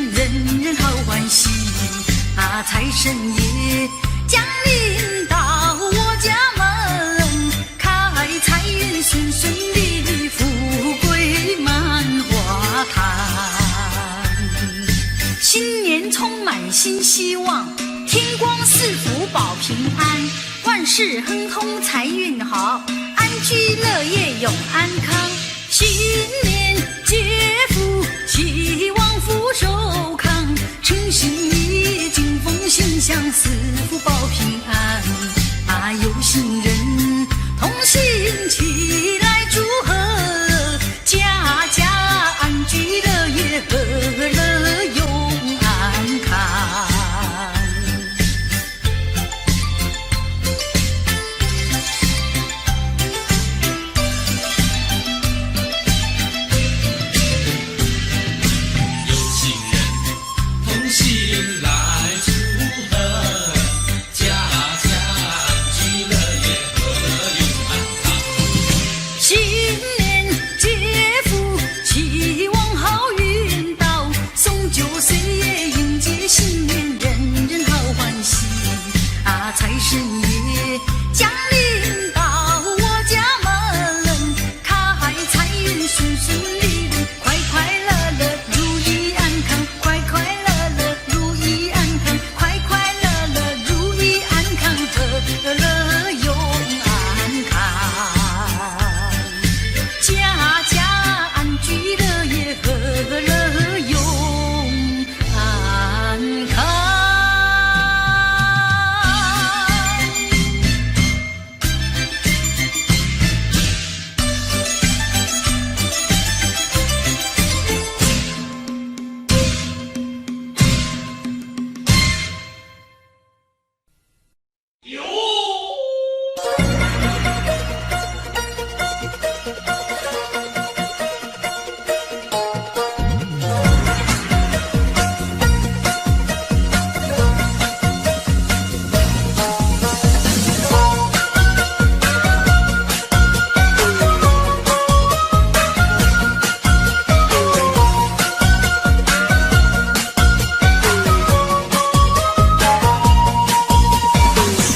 人人好欢喜啊！财神爷降临到我家门，开财运顺顺利利，富贵满花坛。新年充满新希望，天光赐福保平安，万事亨通财运好，安居乐业永安康。新年接福，希望福寿康，诚心意金风心想，四福保平安啊！有心人同心起来祝贺，家家安居乐业，和乐永安康。财神爷降临到我家门，开财运顺顺利利，快快乐乐如意安康，快快乐乐如意安康，快快乐乐如意安康，和乐永安康，家家安居乐业，和乐永安康。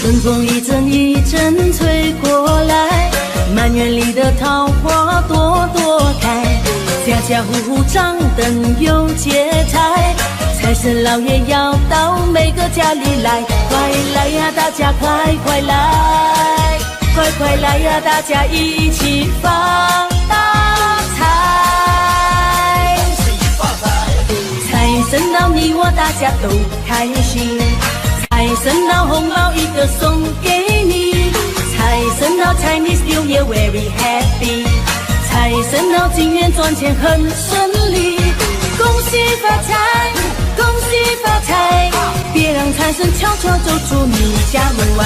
春风一阵一阵吹过来，满园里的桃花朵朵开，家家户户张灯有节彩，财神老爷要到每个家里来，快来呀，大家快快来，快快来呀，大家一起发大财，财神到你我大家都开心。财神到红包一个送给你，财神到 Chinese New Year very happy， 财神到今年赚钱很顺利，恭喜发财，恭喜发财，别让财神悄悄走出你家门外。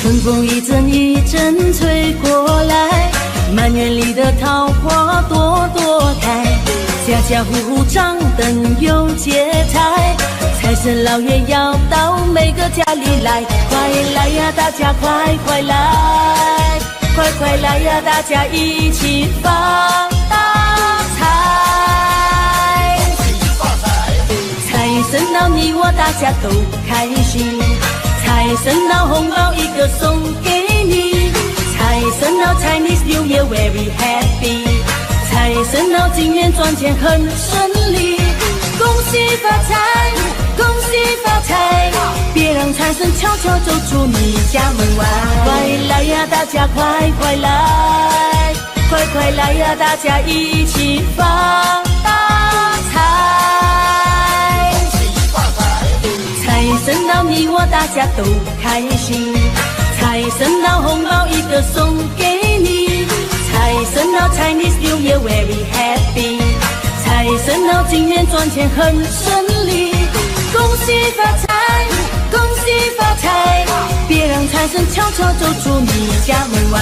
春风一阵一阵吹过来，满园里的桃花朵朵开，家家户户张灯有节彩，财神老爷要到每个家里来，快来呀，大家快快来，快快来呀，大家一起发大财，财神到你我大家都开心，财神到红包一个送给你，财神到 Chinese New Year very happy， 财神到今年赚钱很顺利，恭喜发财，恭喜发财，别让财神悄悄走出你家门外，快来呀，大家快快来，快快来呀，大家一起发大财，财神到你我大家都开心，财神到红包一个送给你，财神到 Chinese New Year very happy， 财神到今年赚钱很顺利，恭喜喜发财，恭喜发财，别让财神悄悄走出你家门外。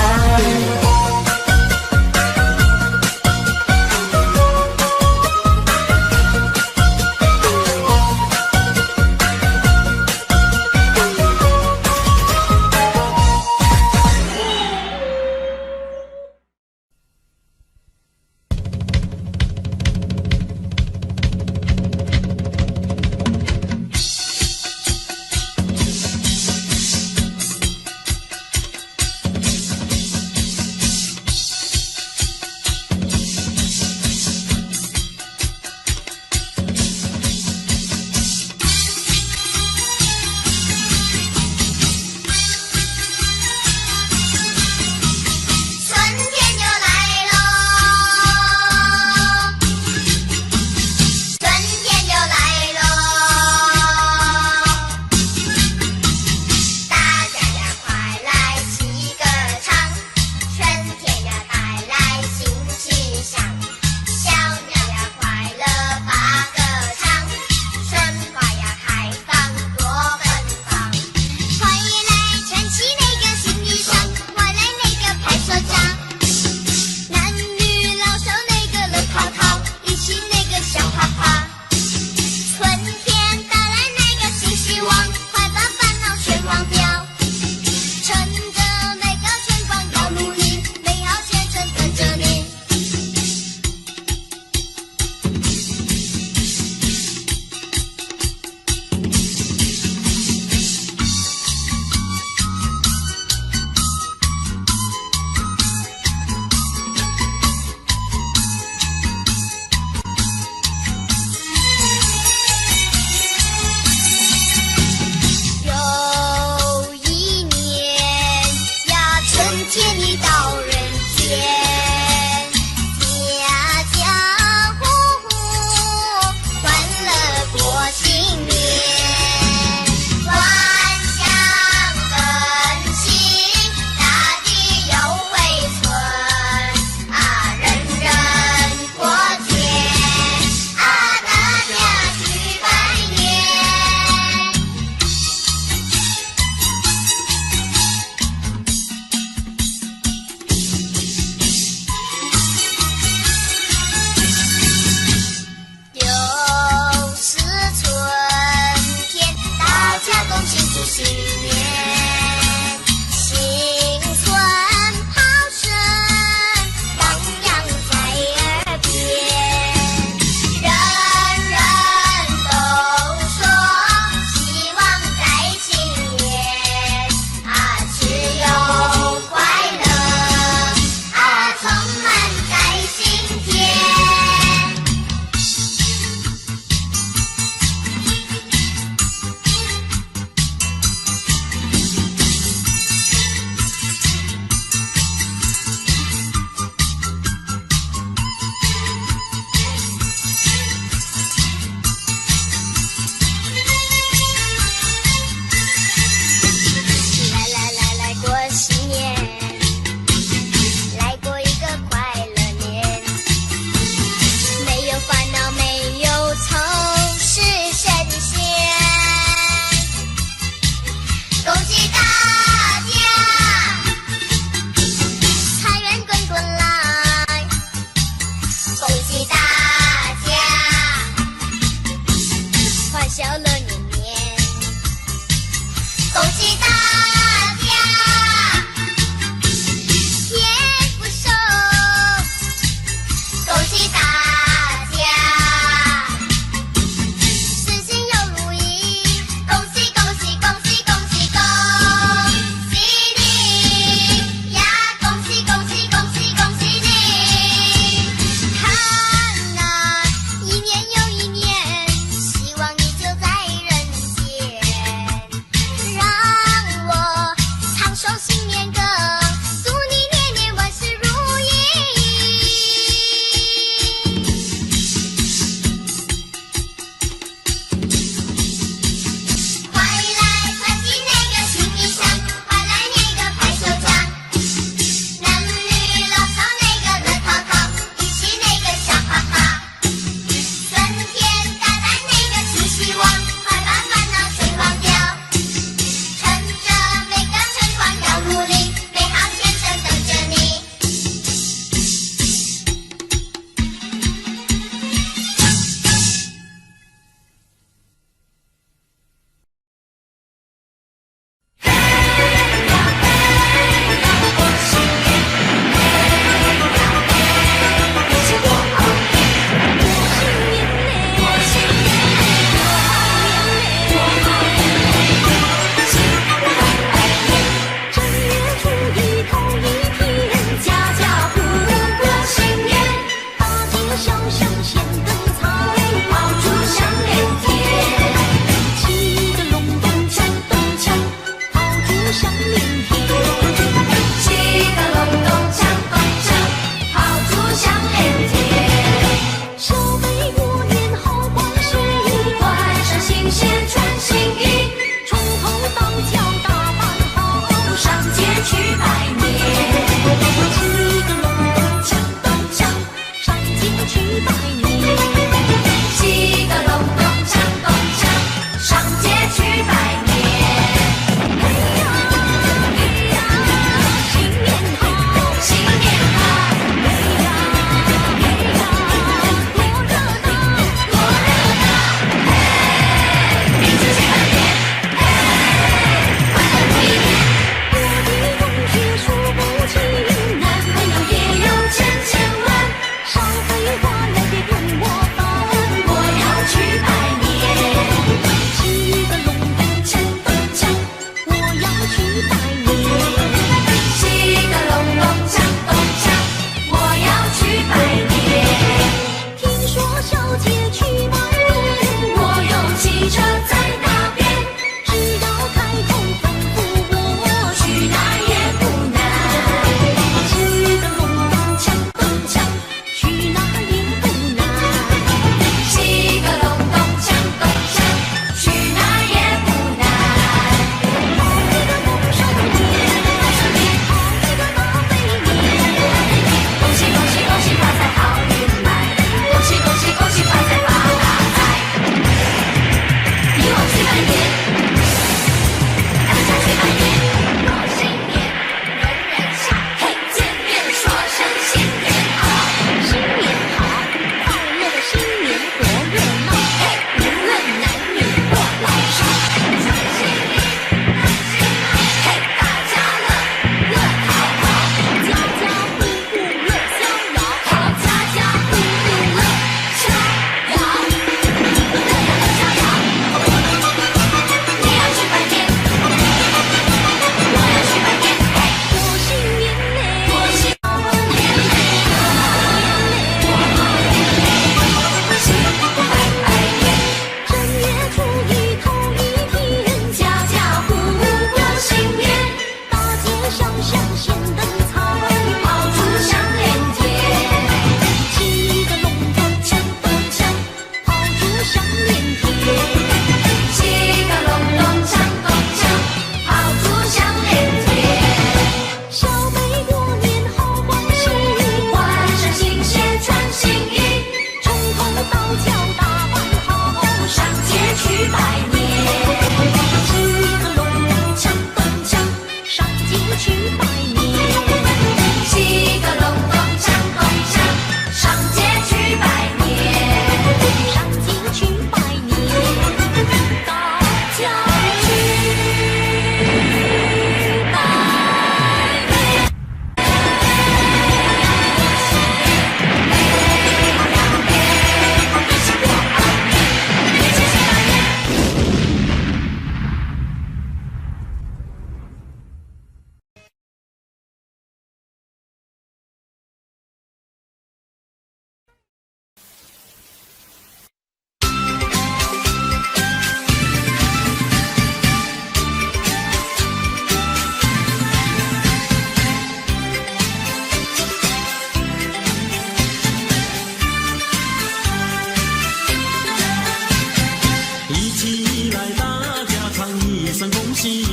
声恭喜，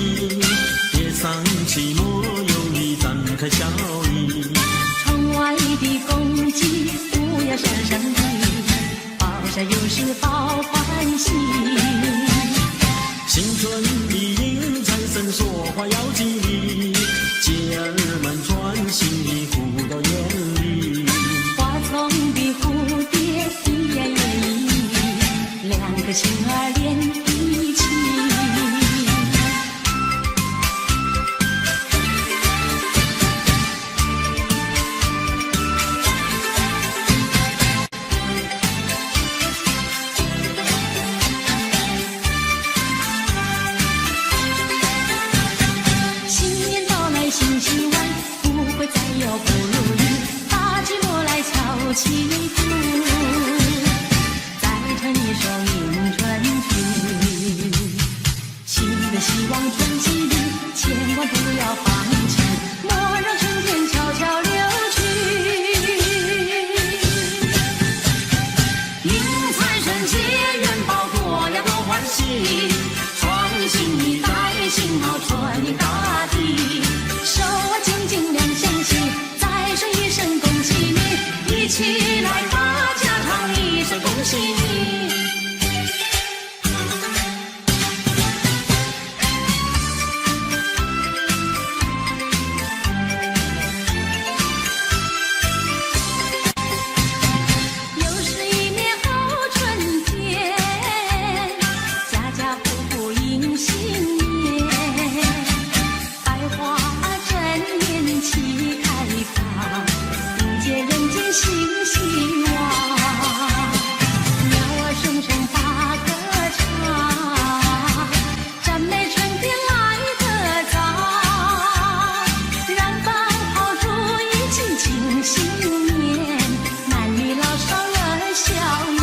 别丧气，莫忧虑，展开笑意。窗外的公鸡不要声声啼，报晓有时报欢喜。新春里迎财神，说话要吉利，姐儿们穿新衣，福到眼里。花丛的蝴蝶一言也一语，两个心儿连一起。新年到来新希望，不会再有不如意，大寂寞来敲起鼓，再唱一首迎春曲。新的希望春季里，千万不要放弃，莫让春天悄悄流去。迎财神接元宝，多呀多欢喜，创新一代新好春迎大地，手啊紧紧两相惜，再说一声恭喜你，一起来大家唱一声恭喜你。又是一年好春天，家家户户迎新年，百花争艳齐开放，迎接人间新希望。鸟儿声声把歌唱，赞美春天来得早，燃放炮竹一起庆新年，男女老少乐逍遥。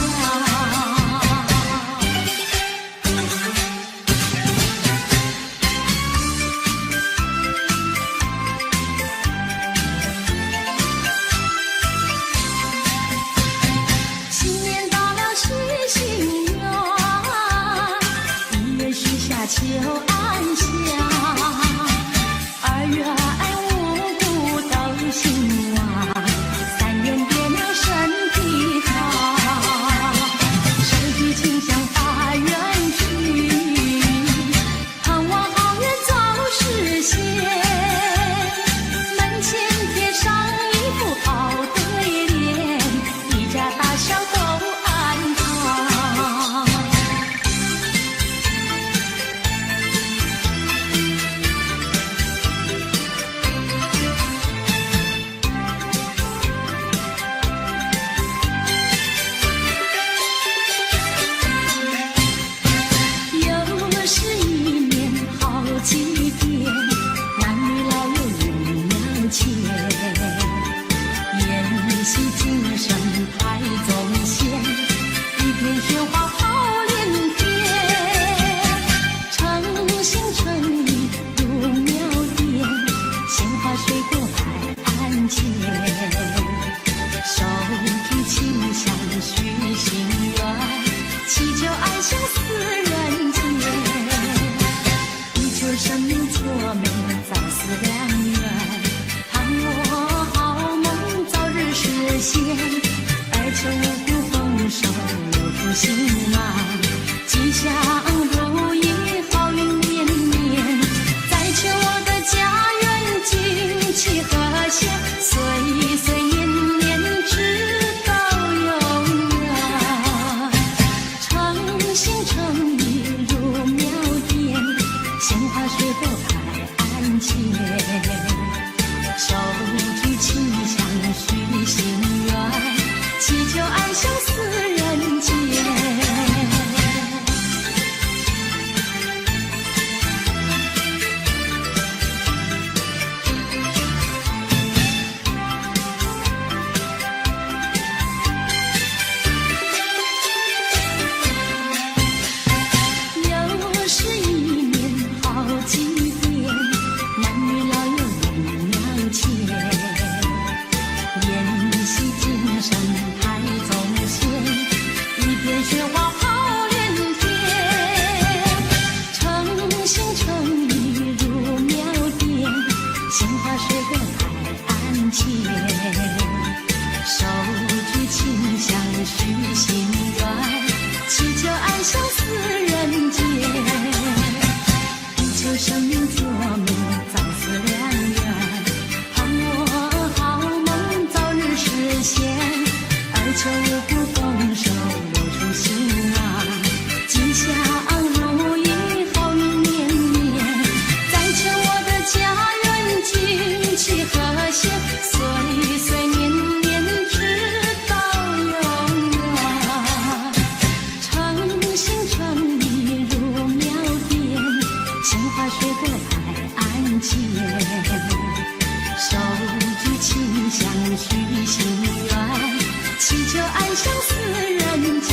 新年到了许心愿，一月许下求安详，二月五谷都兴旺，三元别了身体康，手举清香发愿去，盼望好运早实现，门前贴上一副好对联，一家大小都安康。情话说得太安静，手举琴响许心愿，祈求安享四人间。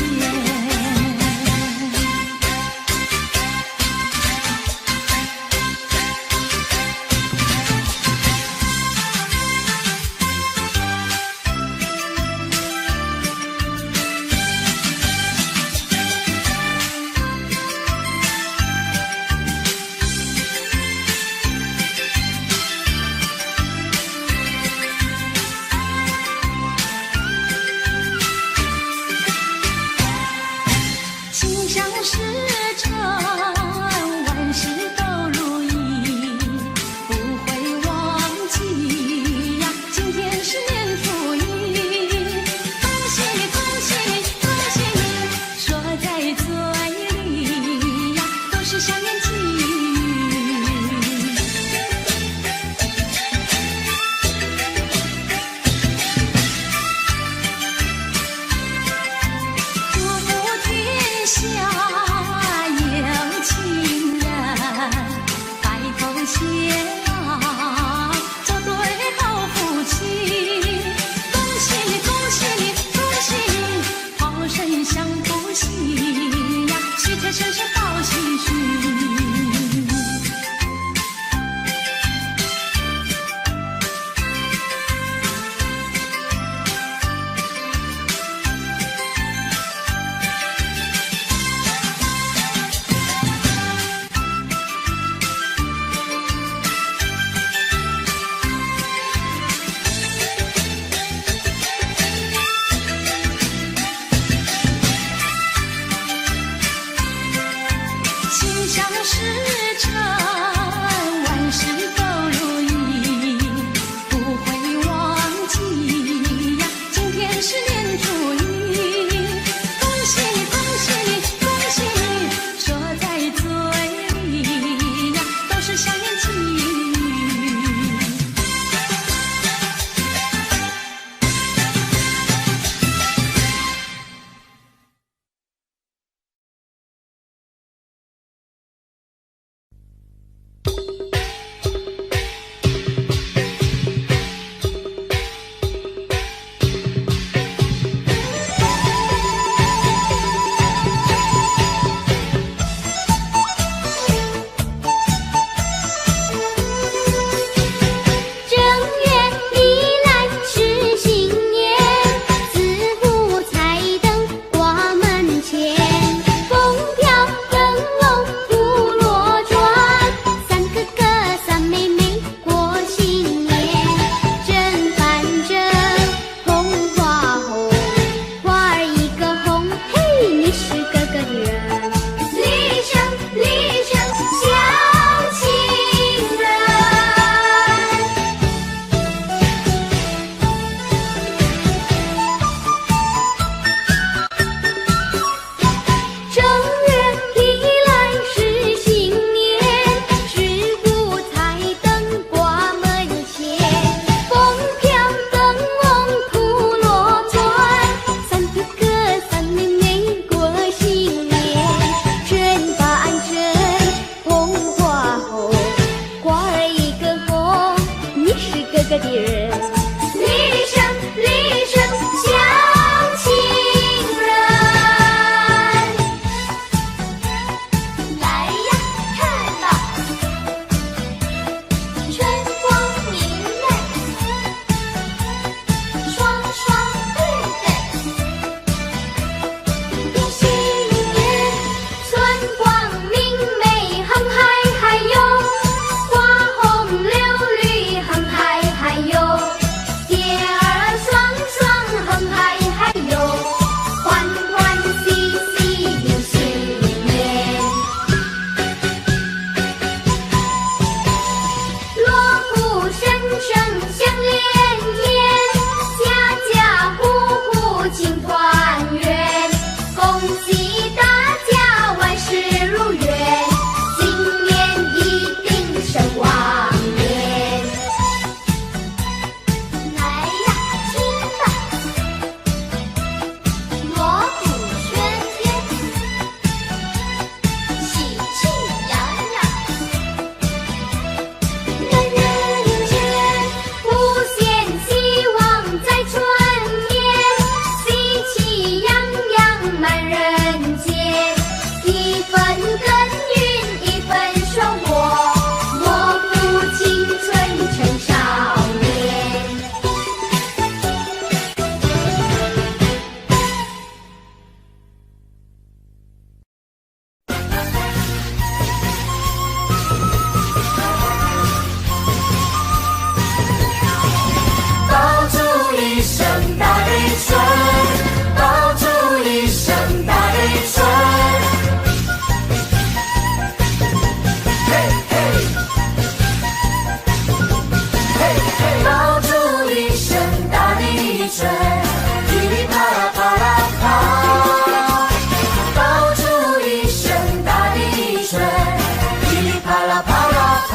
啦啪啦啪，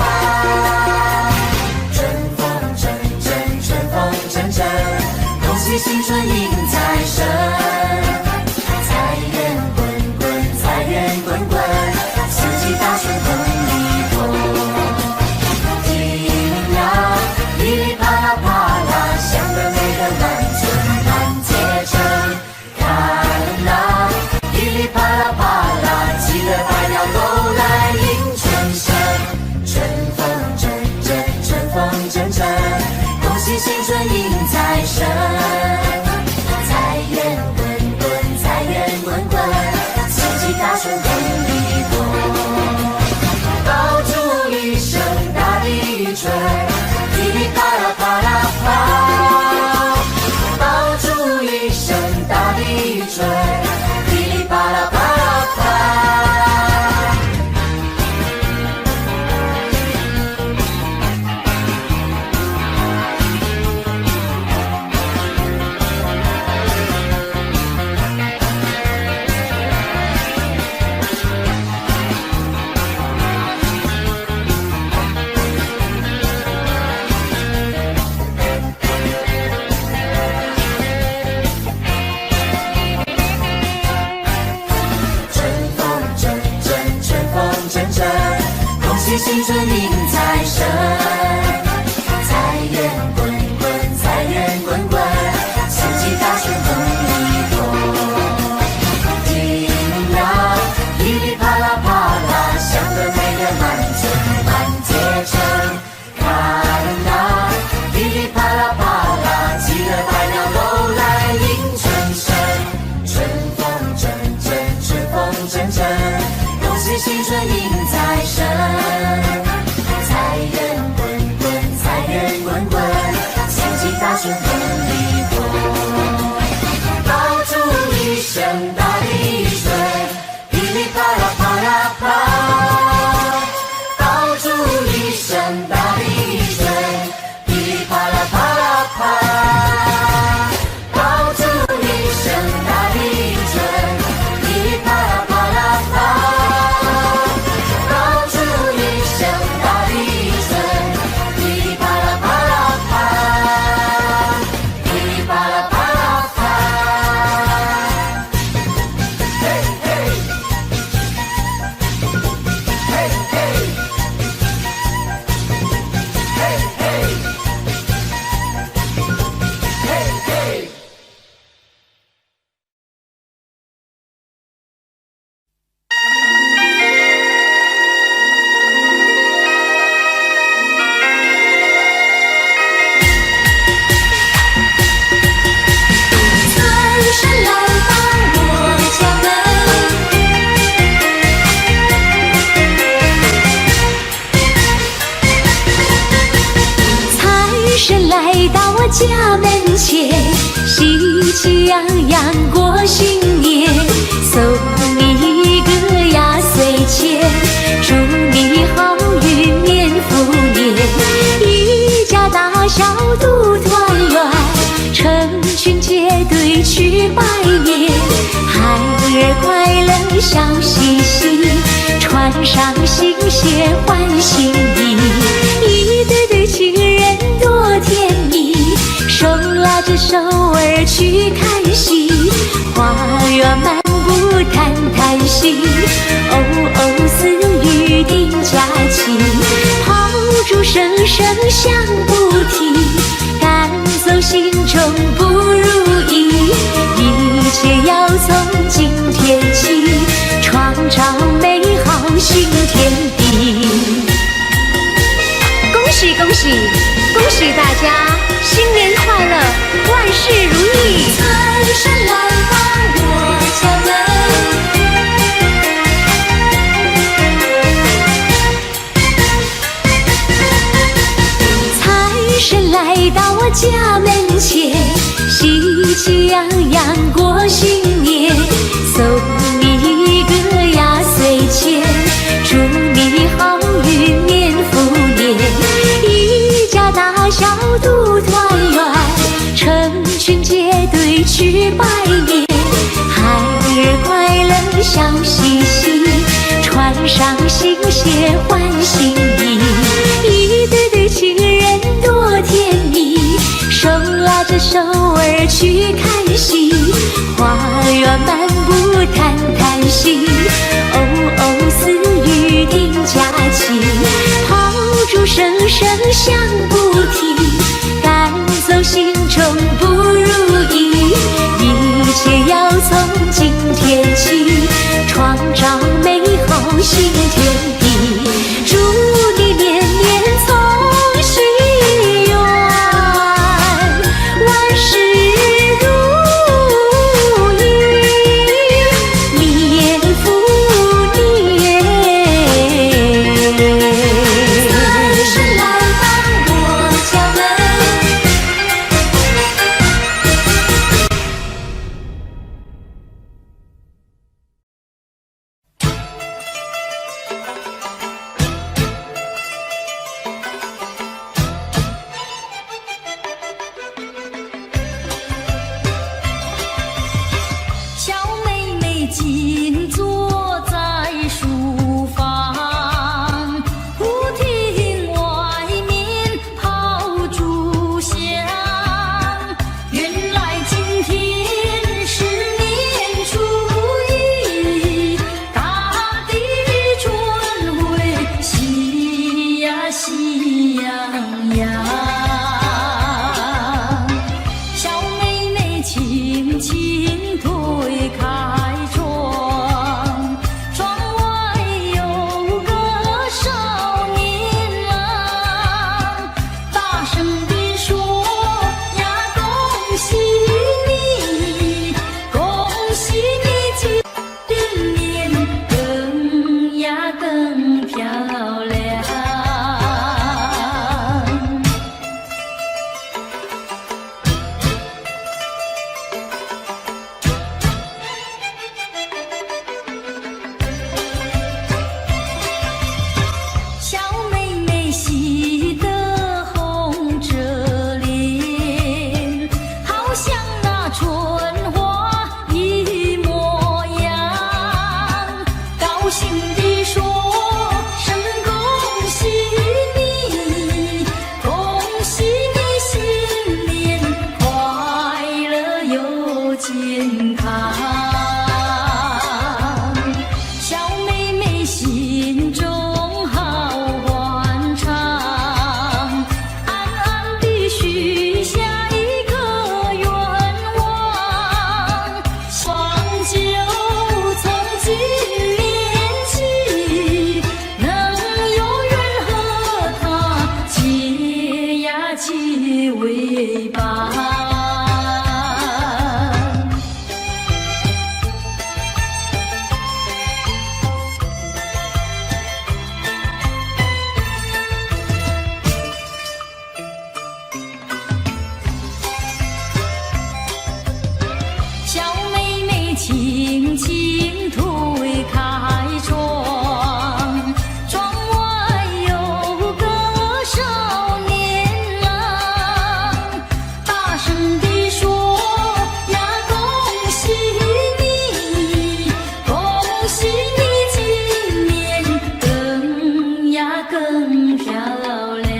春风阵阵，春风阵阵，恭喜新春迎财神，财源滚滚，财源滚滚，四季大顺风里头。叮呀，噼里啪啦啪啦，响得美的满村满街城。看呐，噼里啪啦啪啦，鸡的百鸟都来迎春生。春风阵阵，春风阵阵，恭喜新春迎财神，财源滚滚，财源滚滚，四季大顺风里头。爆竹一声大地雨吹，噼里啪啦啪啦啪，爆竹一声大地雨吹，噼里啪啦啪啦啪。新春迎财神，财源滚滚，财源滚滚，四季大顺风里头。叮呀，噼里啪啦啪啦，响得美的满村满街城。看呐，噼里啪啦啪啦，鸡的百鸟都来迎春生。春风阵阵，春风阵阵，恭喜新春迎财神。大顺风里头，爆竹一声大地吹，噼里啪啦啪啦啪，爆竹一声大地吹，噼里啪啦啪啦啪，爆竹一声大地吹，噼里啪啦啪啦啪，爆竹一声大地吹，噼里啪啦啪啦啪。巴拉巴拉啪，嘿嘿，嘿嘿，嘿嘿，嘿嘿。家门前，喜气洋洋过新年，送你一个压岁钱，祝你好运年复年，一家大小都团圆，成群结队去拜年，孩儿快乐笑嘻嘻，穿上新鞋换新衣，一对对情人多甜蜜，手拉着手儿去看戏，花园漫步谈谈心，哦哦私语定佳期，炮竹声声响不停，赶走心中不如意，一切要从今天起，创造美好新天地。恭喜恭喜恭喜大家，新年快乐，万事如意！财神来到我家门，财神来到我家门前，喜气洋洋过新年，送你一个压岁钱，祝你好运年复年，一家大小都团圆，成群结队去拜年，孩儿快乐笑嘻嘻，穿上新鞋换新声声响不停，赶走心中不如意，一切要从今天起，创造美好新天地，祝你年年从心愿，万事如意，年复年。财神来帮我敲门，小妹妹静坐在书房，忽听外面炮竹响。原来今天是年初一，大地春回喜呀喜洋洋。小妹妹轻轻推开窗，窗外有个少年郎，大声地说呀，恭喜你，恭喜你，今年更呀更漂亮。小妹妹喜得红着脸，好像那春花一模样，高兴地说声恭喜你，恭喜你新年快乐又健康。小妹妹心中好欢畅，暗暗地许下一个愿望，希望就从今年起，能永远和他结呀结为伴。小妹妹轻轻推开窗，窗外有个少年郎，大声地说呀，恭喜你，恭喜你，今年更呀更漂亮。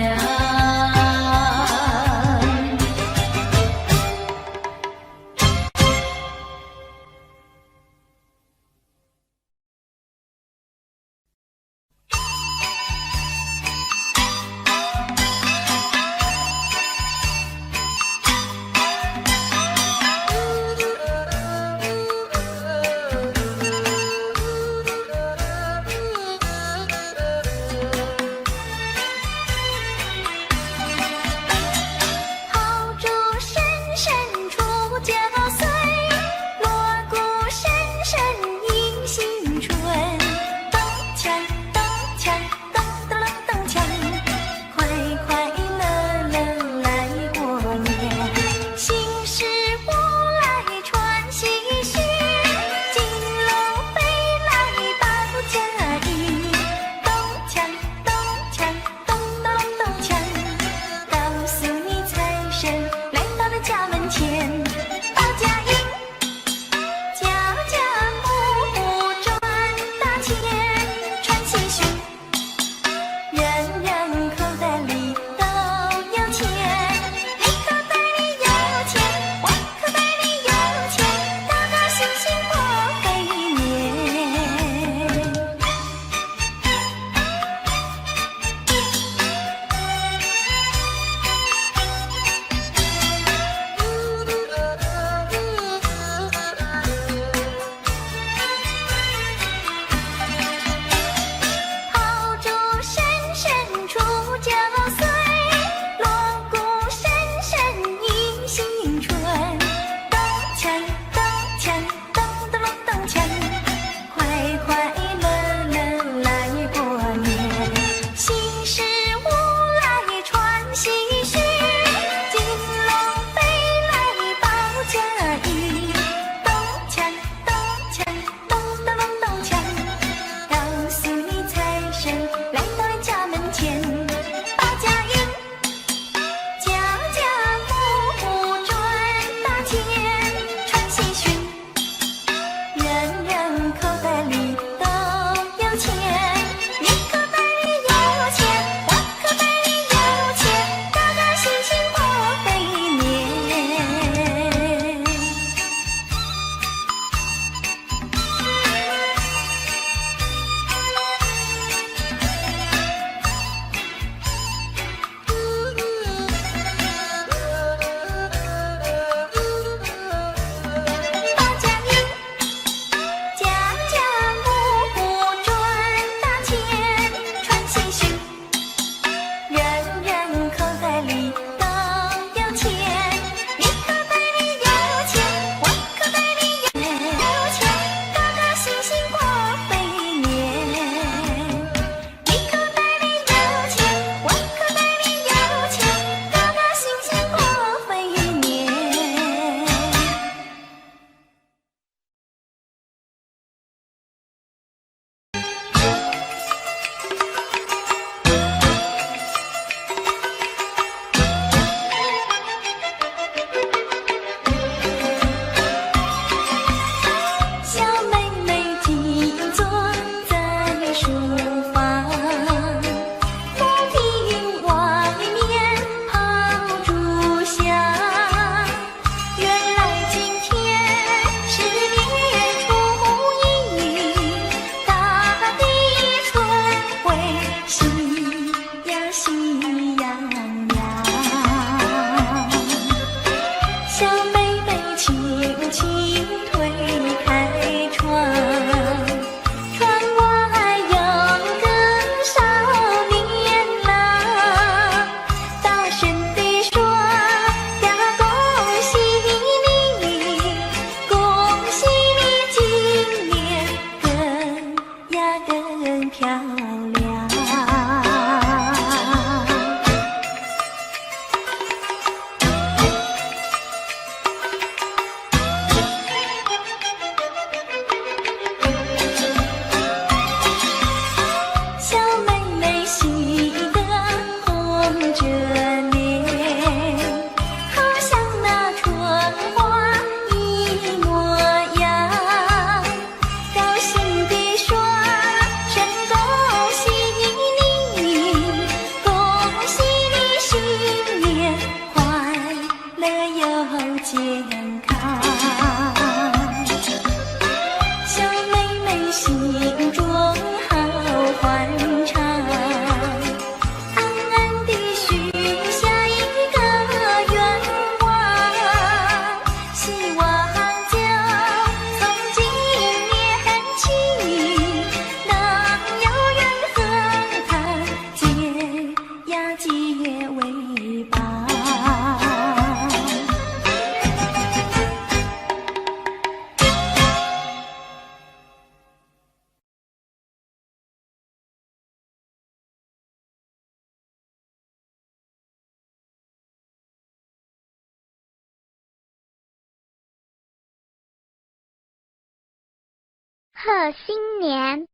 贺新年。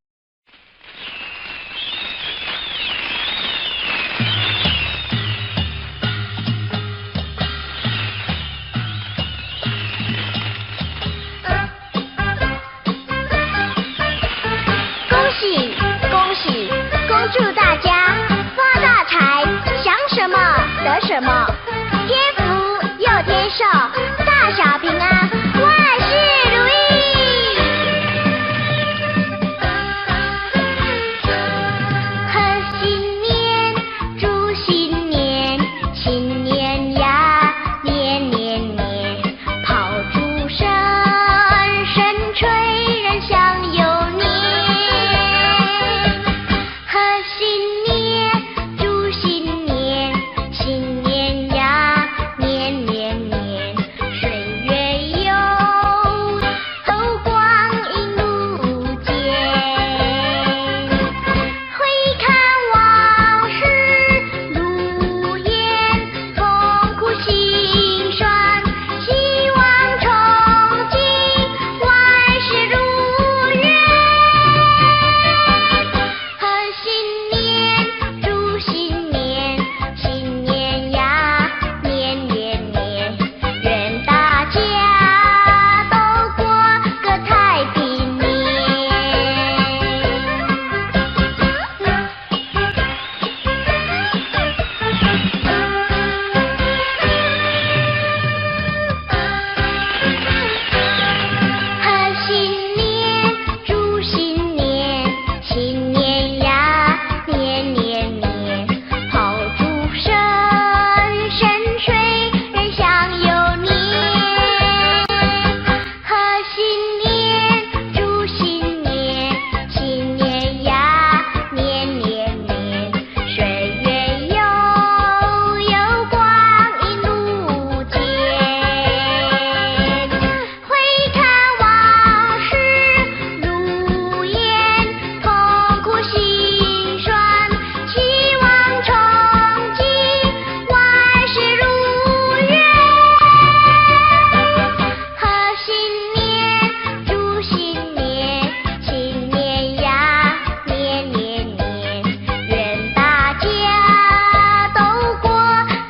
恭喜恭喜，恭祝大家发大财，想什么得什么，天福又天寿，大小平安，万事如意。贺新年，祝新年，新年呀，年年年，炮竹声声吹，人享有年。贺新年，祝新年，新年呀，年年年，岁月悠，透光阴如箭。回看往事如烟，痛苦心酸，希望憧憬，万事如愿。贺新年，祝新年，新年呀，年年年，愿大家都过个太平年。贺新年，祝新年，新年呀，年年年，炮竹声声吹，人享有年。贺新年，祝新年，新年呀，年年年，岁月悠悠，光阴如箭。回看往事如烟，痛苦心酸，希望憧憬，万事如愿。贺新年，祝新年，新年呀，年年年，愿大家都过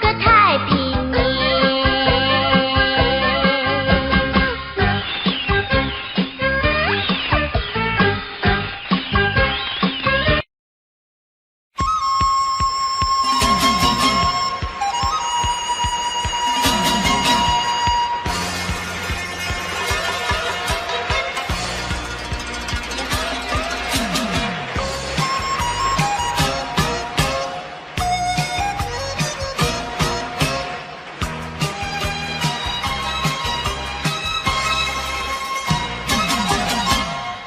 个太平年。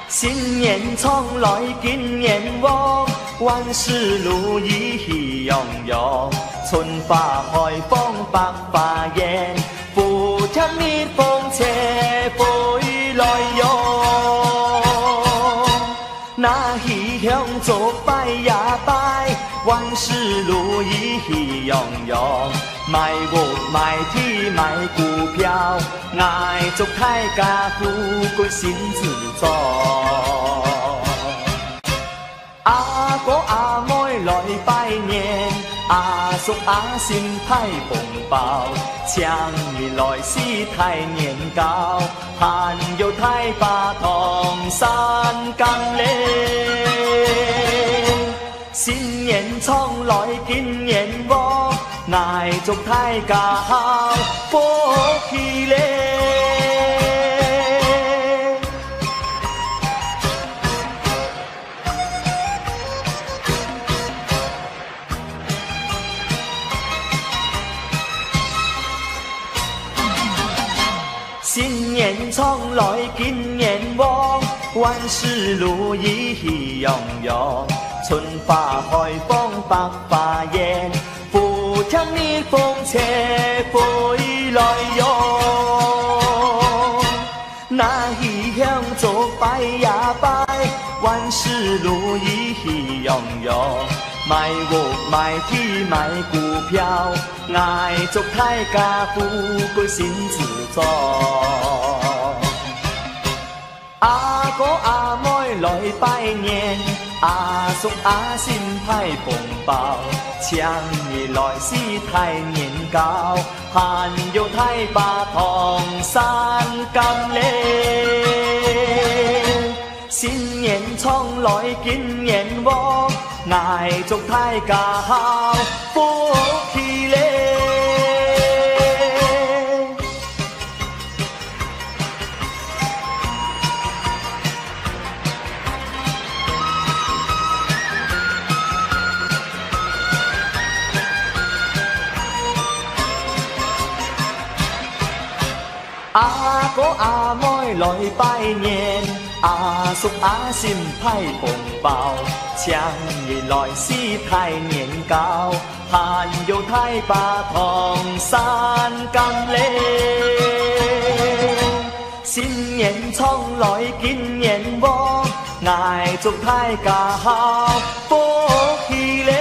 新年从来金年旺，万事如意喜洋洋，春花开放百花艳，福添蜜蜂车飞来哟。那喜向做拜呀拜，万事如意喜洋洋，买屋买地买股票，爱祝大家富贵心自在。阿哥阿妹来拜年，阿叔阿婶派红包，强年来是太年糕，还有太把糖三更嘞。新年从来金年旺，爱祝大家好福气嘞。新年从来金年旺，万事如意喜洋洋，春花开放百花艳，福添蜜蜂车飞来哟。那喜向做拜呀拜，万事如意喜洋洋，买屋买地买股票，爱祝大家富贵心自在。阿哥阿妹来拜年，阿叔阿婶派红包，请你来是太年糕，还有太把同山甘嘞。新年冲来金年旺，爱祝大家好福气嘞。阿哥阿妹来拜年，阿叔阿婶派红包，请你来是太年糕，还有太把同山甘嘞。新年冲来金年旺，爱祝大家好福气嘞。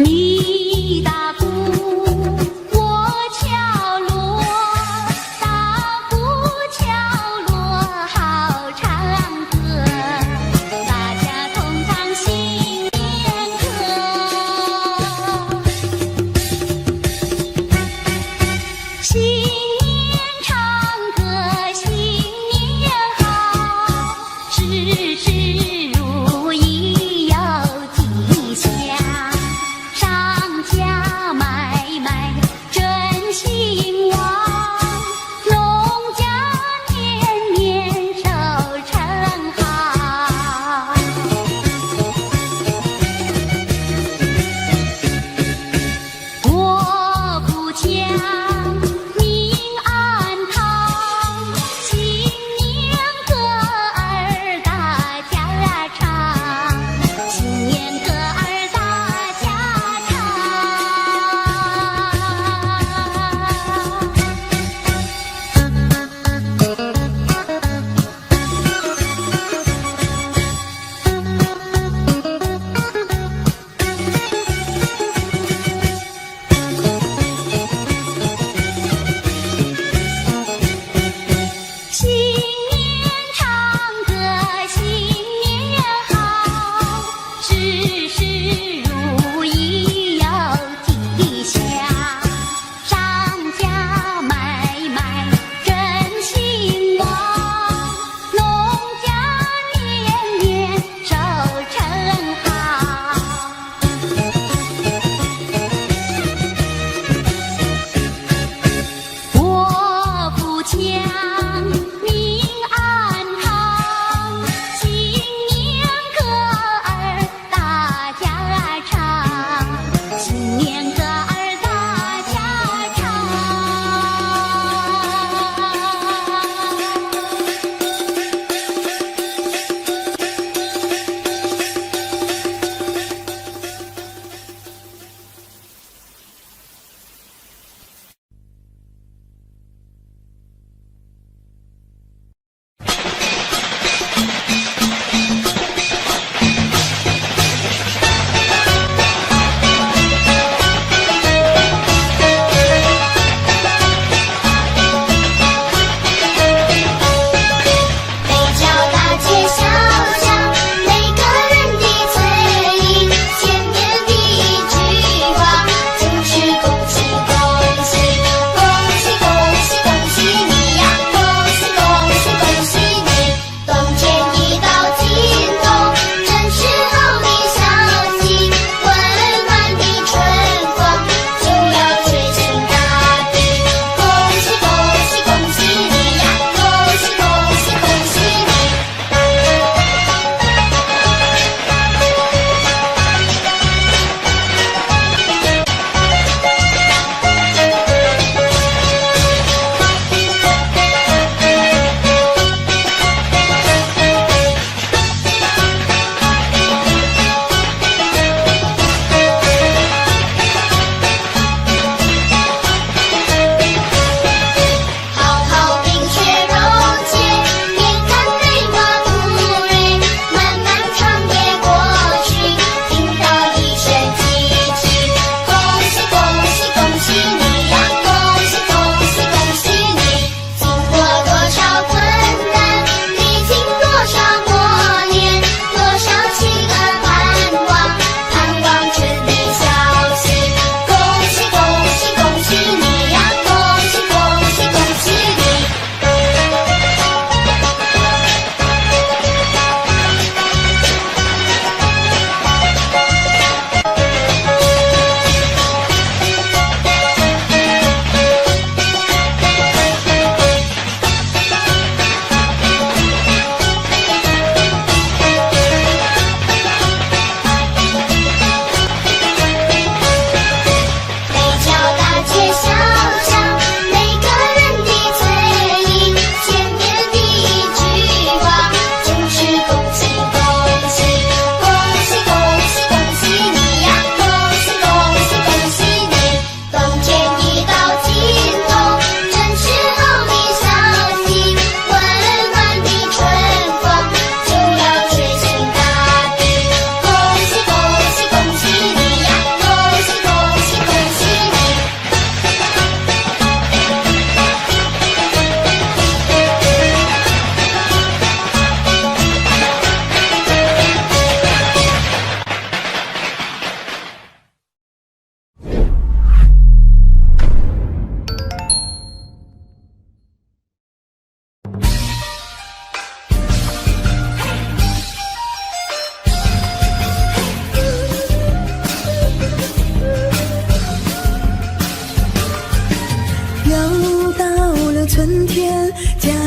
你打鼓，我敲锣，打鼓敲锣好唱歌，大家同唱新年歌。新年唱歌新年好，事事如意有吉祥。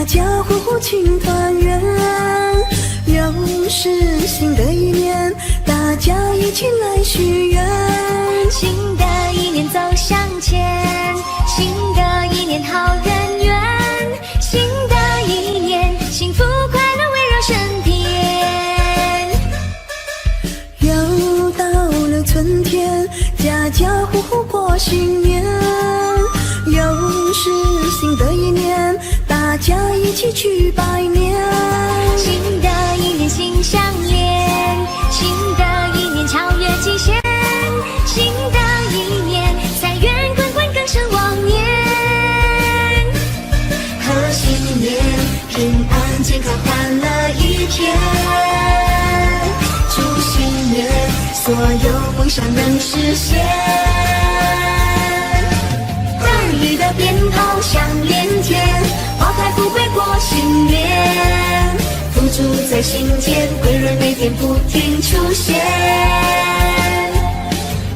家家户户庆团圆。又是新的一年，大家一起来许愿。新的一年走向前，新的一年好人缘，新的一年幸福快乐围绕身边。又到了春天，家家户户过新年。又是新的一年，大家一起去拜年。新的一年心相连，新的一年超越极限，新的一年财源滚滚更胜往年。贺新年，平安健康欢乐一天。祝新年，所有梦想能实现。大雨的鞭炮响连天，花开富贵过新年。福珠在心间，贵人每天不停出现。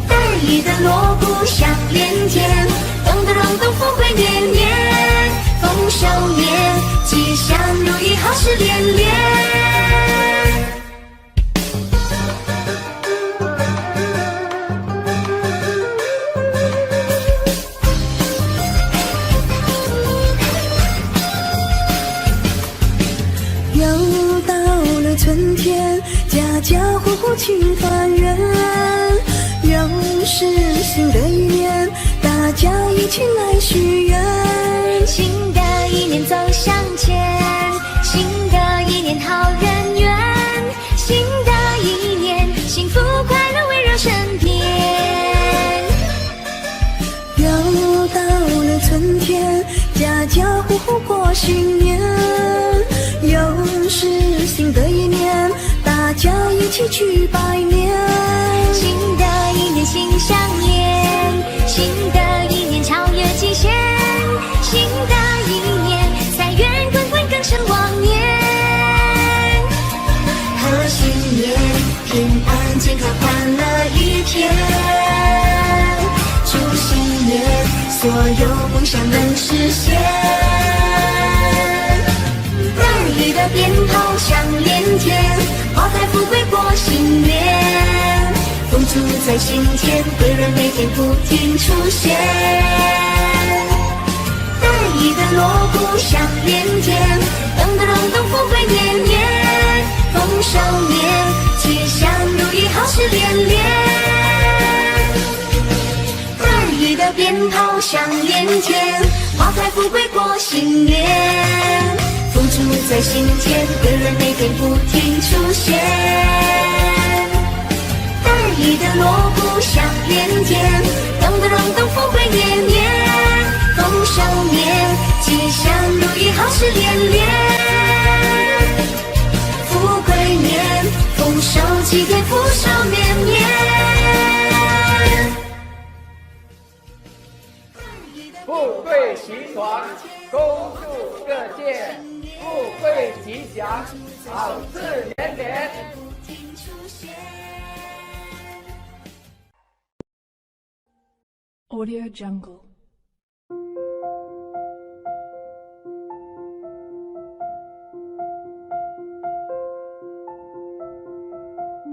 大雨的锣鼓响连天，咚咚咚咚，富贵年年，丰收年，吉祥如意，好事连连。又到了春天，家家户户庆团圆。又是新的一年，大家一起来许愿。新的一年走向前，新的一年好人缘，新的一年幸福快乐围绕身边。又到了春天，家家户户过新年。又是新的一年，大家一起去拜年。新的一年心相连，新的一年超越极限，新的一年财源滚滚更胜往年。贺新年，平安健康欢乐一天。祝新年，所有梦想能实现。大雨的鞭炮响连天，花开富贵过新年。福珠在心间，贵人每天不停出现。大雨的锣鼓响连天，咚咚咚咚，富贵年年，丰收年，吉祥如意，好事连连。大雨的鞭炮响连天，花开富贵过新年。福珠在心间，贵人每天不停出现。大雨的锣鼓响连天，咚咚咚咚，富贵年年，丰收年，吉祥如意，好事连连。富贵年，丰收齐天，福寿绵绵。富贵齐传，恭祝各界富贵吉祥，好事连连。Audio Jungle.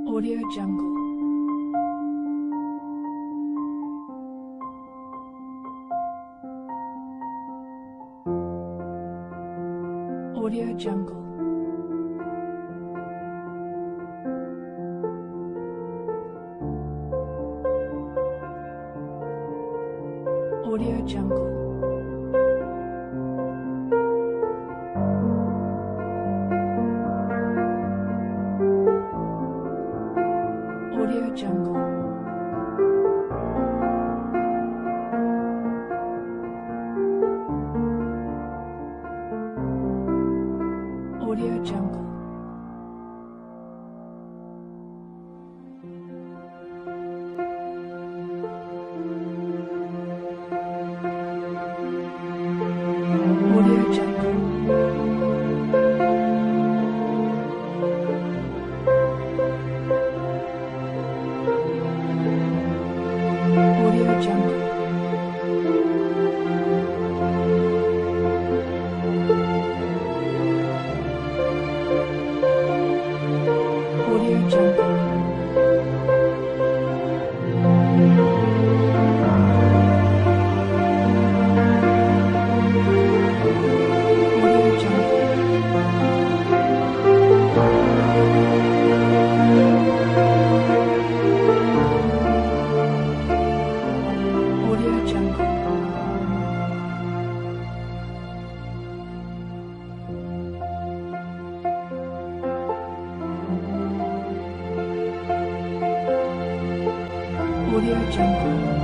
Audio Jungle. Audio Jungle. Audio Jungle. Audio Jungle. Audio Jungle. Jungle. Audio Jungle.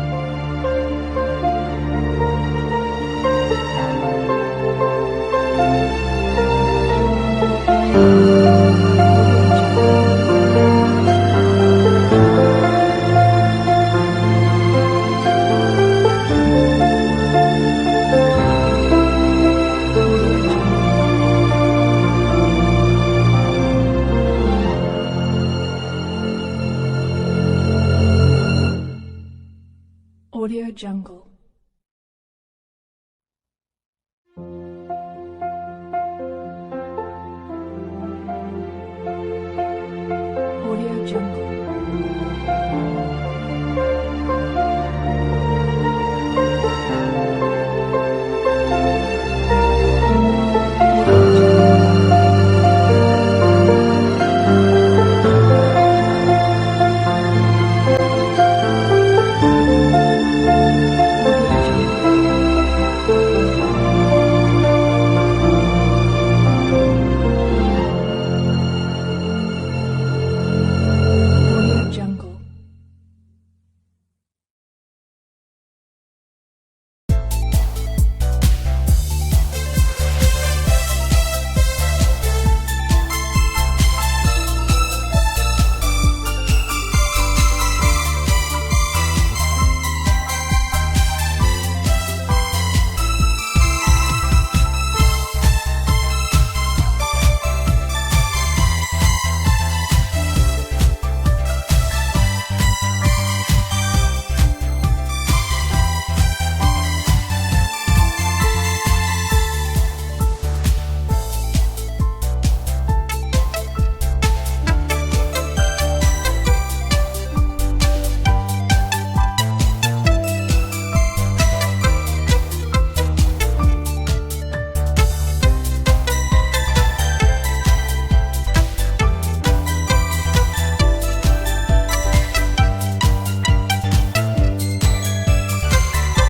Audio Jungle.